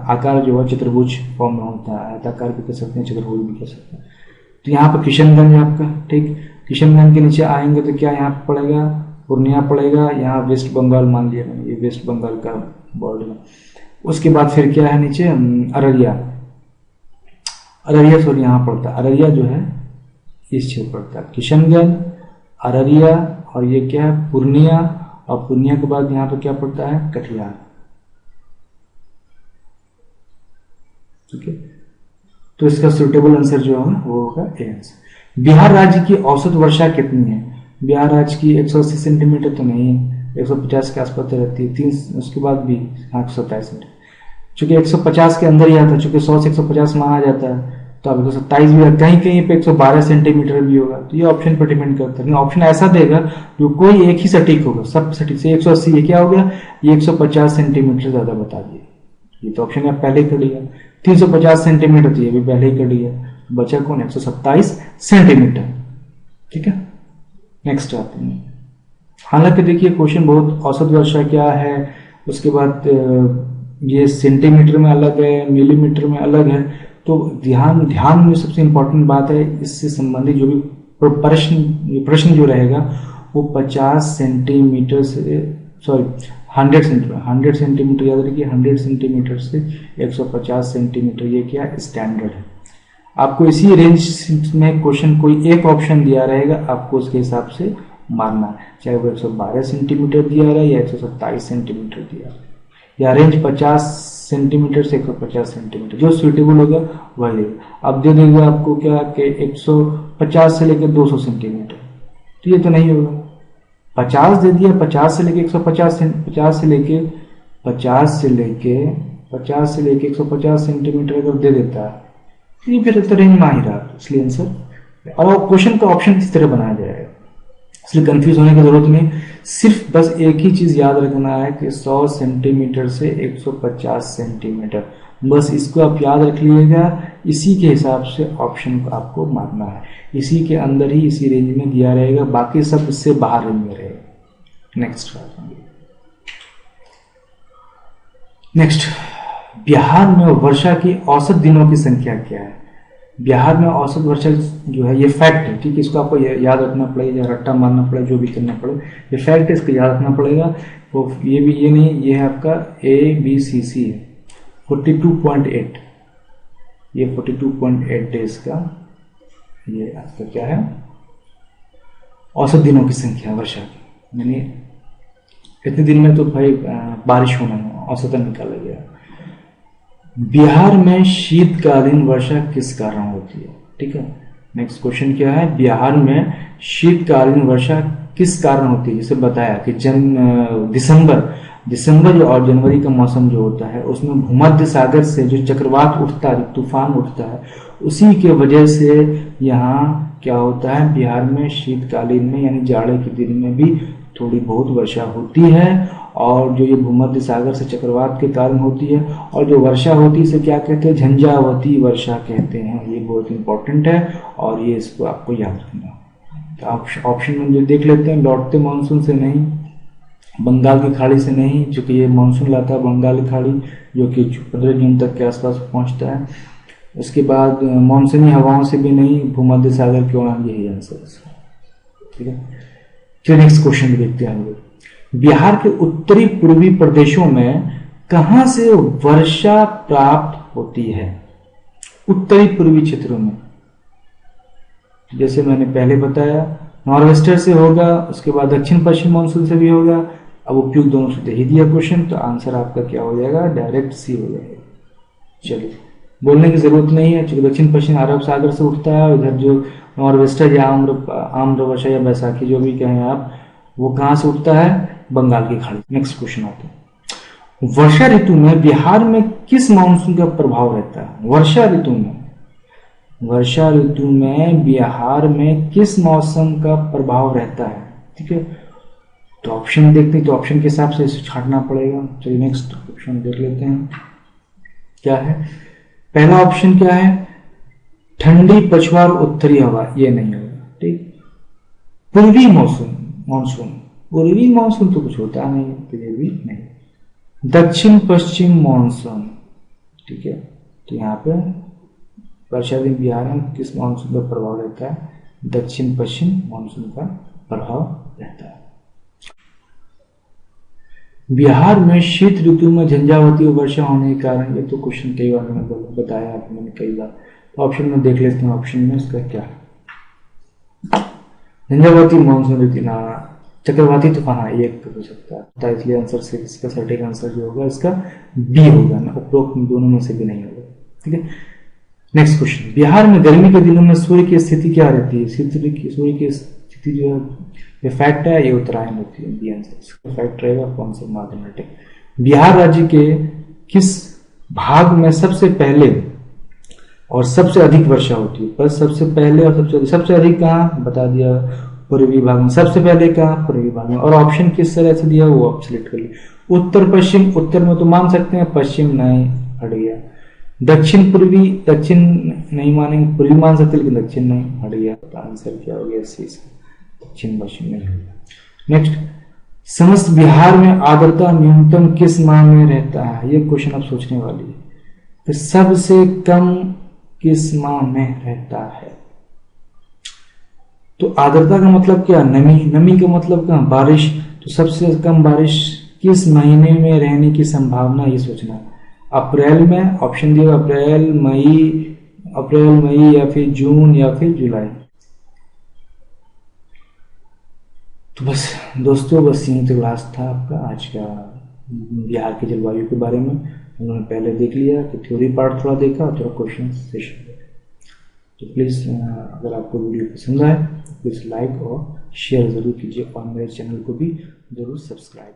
आकार जो है चतुर्भुज फॉर्म में होता है, आयताकार भी कह सकते हैं, चतुर्भुज भी कह सकते हैं। तो यहाँ पर किशनगंज आपका, ठीक, किशनगंज के नीचे आएंगे तो क्या यहाँ पर पड़ेगा? पूर्णिया पड़ेगा, यहाँ वेस्ट बंगाल मान लिया मैंने, ये वेस्ट बंगाल का बॉर्डर। उसके बाद फिर क्या है नीचे? अररिया, सॉरी यहाँ पड़ता है, अररिया जो है इस क्षेत्र पड़ता है, किशनगंज, अररिया, और ये क्या है? पूर्णिया, और पूर्णिया के बाद यहाँ पर क्या पड़ता है? कटिहार, ठीक है। तो इसका सुटेबल आंसर जो होगा वो होगा ए आंसर। बिहार राज्य की औसत वर्षा कितनी है? बिहार राज्य की 180 सेंटीमीटर तो नहीं है, 150 के आसपास रहती है, 3 उसके बाद भी 127 सेंटीमीटर, चूंकि 150 के अंदर ही आता है, चूंकि 100 से 150 माना जाता है, तो अब 127 भी, कहीं कहीं पे 112 सेंटीमीटर भी होगा। तो ये ऑप्शन पर डिपेंड करता है, लेकिन ऑप्शन ऐसा देगा जो कोई एक ही सटीक होगा, सब सटीक से 180, ये क्या हो गया? ये 150 सेंटीमीटर ज्यादा बता दिए, ये तो ऑप्शन आप पहले कर लिया। 350 सेंटीमीटर तो ये भी पहले ही कर लिया, बचा कौन? 127 सेंटीमीटर, ठीक है। नेक्स्ट आते हैं, हालांकि देखिए क्वेश्चन बहुत, औसत वर्षा क्या है, उसके बाद ये सेंटीमीटर में अलग है, मिलीमीटर में अलग है, तो ध्यान में सबसे इंपॉर्टेंट बात है, इससे संबंधित जो भी प्रश्न जो रहेगा वो 50 सेंटीमीटर से, सॉरी 100 सेंटीमीटर याद रखिए, 100 सेंटीमीटर से 150 सेंटीमीटर, ये क्या स्टैंडर्ड है। आपको इसी रेंज में क्वेश्चन कोई एक ऑप्शन दिया रहेगा, आपको उसके हिसाब से मानना है, चाहे वो 112 सेंटीमीटर दिया रहा या 127 सेंटीमीटर दिया रहा, या रेंज 50 सेंटीमीटर से 150 सेंटीमीटर, जो सुटेबल होगा वही लेगा। अब दे देगा आपको क्या कि 150 से लेकर 200 सेंटीमीटर, तो ये तो नहीं होगा। 50 दे दिया, 50 से लेके 150, 50 से लेके 150 सेंटीमीटर अगर दे देता है तो ये फिर तो रेंज में ही रहा, इसलिए आंसर। और क्वेश्चन का ऑप्शन इस तरह बनाया जाएगा, इसलिए कंफ्यूज होने की जरूरत नहीं, सिर्फ बस एक ही चीज याद रखना है कि 100 सेंटीमीटर से 150 सेंटीमीटर, बस इसको आप याद रख लीजिएगा। इसी के हिसाब से ऑप्शन को आपको मारना है, इसी के अंदर ही, इसी रेंज में दिया रहेगा, बाकी सब इससे बाहर रेंज में रहेगा। नेक्स्ट, बिहार में वर्षा की औसत दिनों की संख्या क्या है? बिहार में औसत वर्षा जो है, ये फैक्ट है, ठीक है, इसको आपको याद रखना पड़ेगा, रट्टा मारना पड़ेगा, जो भी करना पड़े, ये फैक्ट है, इसको याद रखना पड़ेगा। तो ये भी, ये नहीं, ये है आपका ABCC है, 42.8, ये 42.8 डेज का, ये आपका क्या है? औसत दिनों की संख्या वर्षा की, यानी इतने दिन में तो भाई बारिश होना है, औसतन निकाला गया। बिहार में शीतकालीन वर्षा किस कारण होती है? ठीक है, नेक्स्ट क्वेश्चन क्या है? बिहार में शीतकालीन वर्षा किस कारण होती है? जैसे बताया कि दिसंबर दिसंबर और जनवरी का मौसम जो होता है उसमें भूमध्य सागर से जो चक्रवात उठता है, तूफान उठता है, उसी के वजह से यहाँ क्या होता है, बिहार में शीतकालीन में यानी जाड़े के दिन में भी थोड़ी बहुत वर्षा होती है। और जो ये भूमध्य सागर से चक्रवात के कारण होती है, और जो वर्षा होती है इसे क्या कहते हैं, झंझावती वर्षा कहते हैं। ये बहुत इंपॉर्टेंट है और ये इसको आपको याद रखना। तो ऑप्शन में जो देख लेते हैं, लौटते मानसून से नहीं, बंगाल की खाड़ी से नहीं, चूंकि ये मानसून लाता है बंगाल की खाड़ी जो कि 15 जून तक के आसपास पहुंचता है। उसके बाद मानसूनी हवाओं से भी नहीं, भूमध्य सागर की ओर, यही आंसर है। ठीक है, चलिए नेक्स्ट क्वेश्चन देखते हैं हम लोग। बिहार के उत्तरी पूर्वी प्रदेशों में कहां से वर्षा प्राप्त होती है? उत्तरी पूर्वी क्षेत्रों में, जैसे मैंने पहले बताया, नॉर्वेस्टर से होगा, उसके बाद दक्षिण पश्चिम मानसून से भी होगा। अब उपयुक्त दोनों से दे ही दिया क्वेश्चन, तो आंसर आपका क्या हो जाएगा, डायरेक्ट सी हो जाएगा। चलिए, बोलने की जरूरत नहीं है, क्योंकि दक्षिण पश्चिम अरब सागर से उठता है। इधर जो नॉर्वेस्टर या आम्र वर्षा या बैसाखी जो भी कहें आप, वो कहां से उठता है, बंगाल की खाड़ी। नेक्स्ट क्वेश्चन आता है, वर्षा ऋतु में बिहार में किस मानसून का प्रभाव रहता है? वर्षा ऋतु में बिहार में किस मौसम का प्रभाव रहता है? ठीक है, तो ऑप्शन देखते हैं, तो ऑप्शन के हिसाब से इसे छांटना पड़ेगा। चलिए नेक्स्ट ऑप्शन देख लेते हैं क्या है। पहला ऑप्शन क्या है, ठंडी पछुआ और उत्तरी हवा, ये नहीं होगा। ठीक, पूर्वी मानसून, पूर्वी मानसून तो कुछ होता नहीं, तो ये भी नहीं। दक्षिण पश्चिम मानसून, ठीक है, तो यहाँ पे वर्षा दिन बिहार में किस मानसून का प्रभाव रहता है? दक्षिण पश्चिम मानसून का प्रभाव रहता है। बिहार में शीत ऋतु में झंझावती वर्षा होने के कारण, ये तो क्वेश्चन कई बार मैंने बताया आपको, मैंने कई बार। तो ऑप्शन में देख लेते हैं, ऑप्शन में इसका क्या है। झंझावती मानसून ऋतु ना, चक्रवाती तूफान, हाँ ये हो सकता है, इसलिए आंसर से इसका सटीक आंसर जो होगा इसका बी होगा ना, उपरोक्त दोनों में से भी नहीं होगा। ठीक है, नेक्स्ट क्वेश्चन, बिहार में गर्मी के दिनों में सूर्य की स्थिति क्या रहती है? सूर्य की स्थिति जो है फैक्ट है, ये उत्तरायण होती है। बी आंसर फैक्ट रहेगा, कौन सा मैथमेटिक। बिहार राज्य के किस भाग में सबसे पहले और सबसे अधिक वर्षा होती है? बस सबसे पहले और सबसे अधिक कहाँ बता दिया, पूर्वी भाग में। सबसे पहले कहाँ, पूर्वी भाग में। और ऑप्शन किस तरह से दिया वो आप सिलेक्ट कर लिए। उत्तर पश्चिम, उत्तर में तो मान सकते हैं, पश्चिम नहीं, हट गया। दक्षिण पूर्वी, दक्षिण नहीं मानेंगे, पूर्वी मान सकते लेकिन दक्षिण नहीं, हट गया। तो आंसर क्या हो गया, सी, दक्षिण पश्चिम नहीं होगा। नेक्स्ट, समस्त बिहार में आर्द्रता न्यूनतम किस माह में रहता है? ये क्वेश्चन आप सोचने वाली है। तो सबसे कम किस माह में रहता है? तो आर्द्रता का मतलब क्या, नमी का मतलब क्या, बारिश। तो सबसे कम बारिश किस महीने में रहने की संभावना, ये सोचना। अप्रैल में, ऑप्शन दिया अप्रैल मई या फिर जून या फिर जुलाई। तो बस दोस्तों, बस यही तो क्लास था आपका आज का बिहार की जलवायु के बारे में। हम लोगों ने पहले देख लिया कि थ्योरी पार्ट थोड़ा देखा, थोड़ा क्वेश्चन सेशन। तो प्लीज़ अगर आपको वीडियो पसंद आए तो प्लीज़ लाइक और शेयर ज़रूर कीजिए, और मेरे चैनल को भी ज़रूर सब्सक्राइब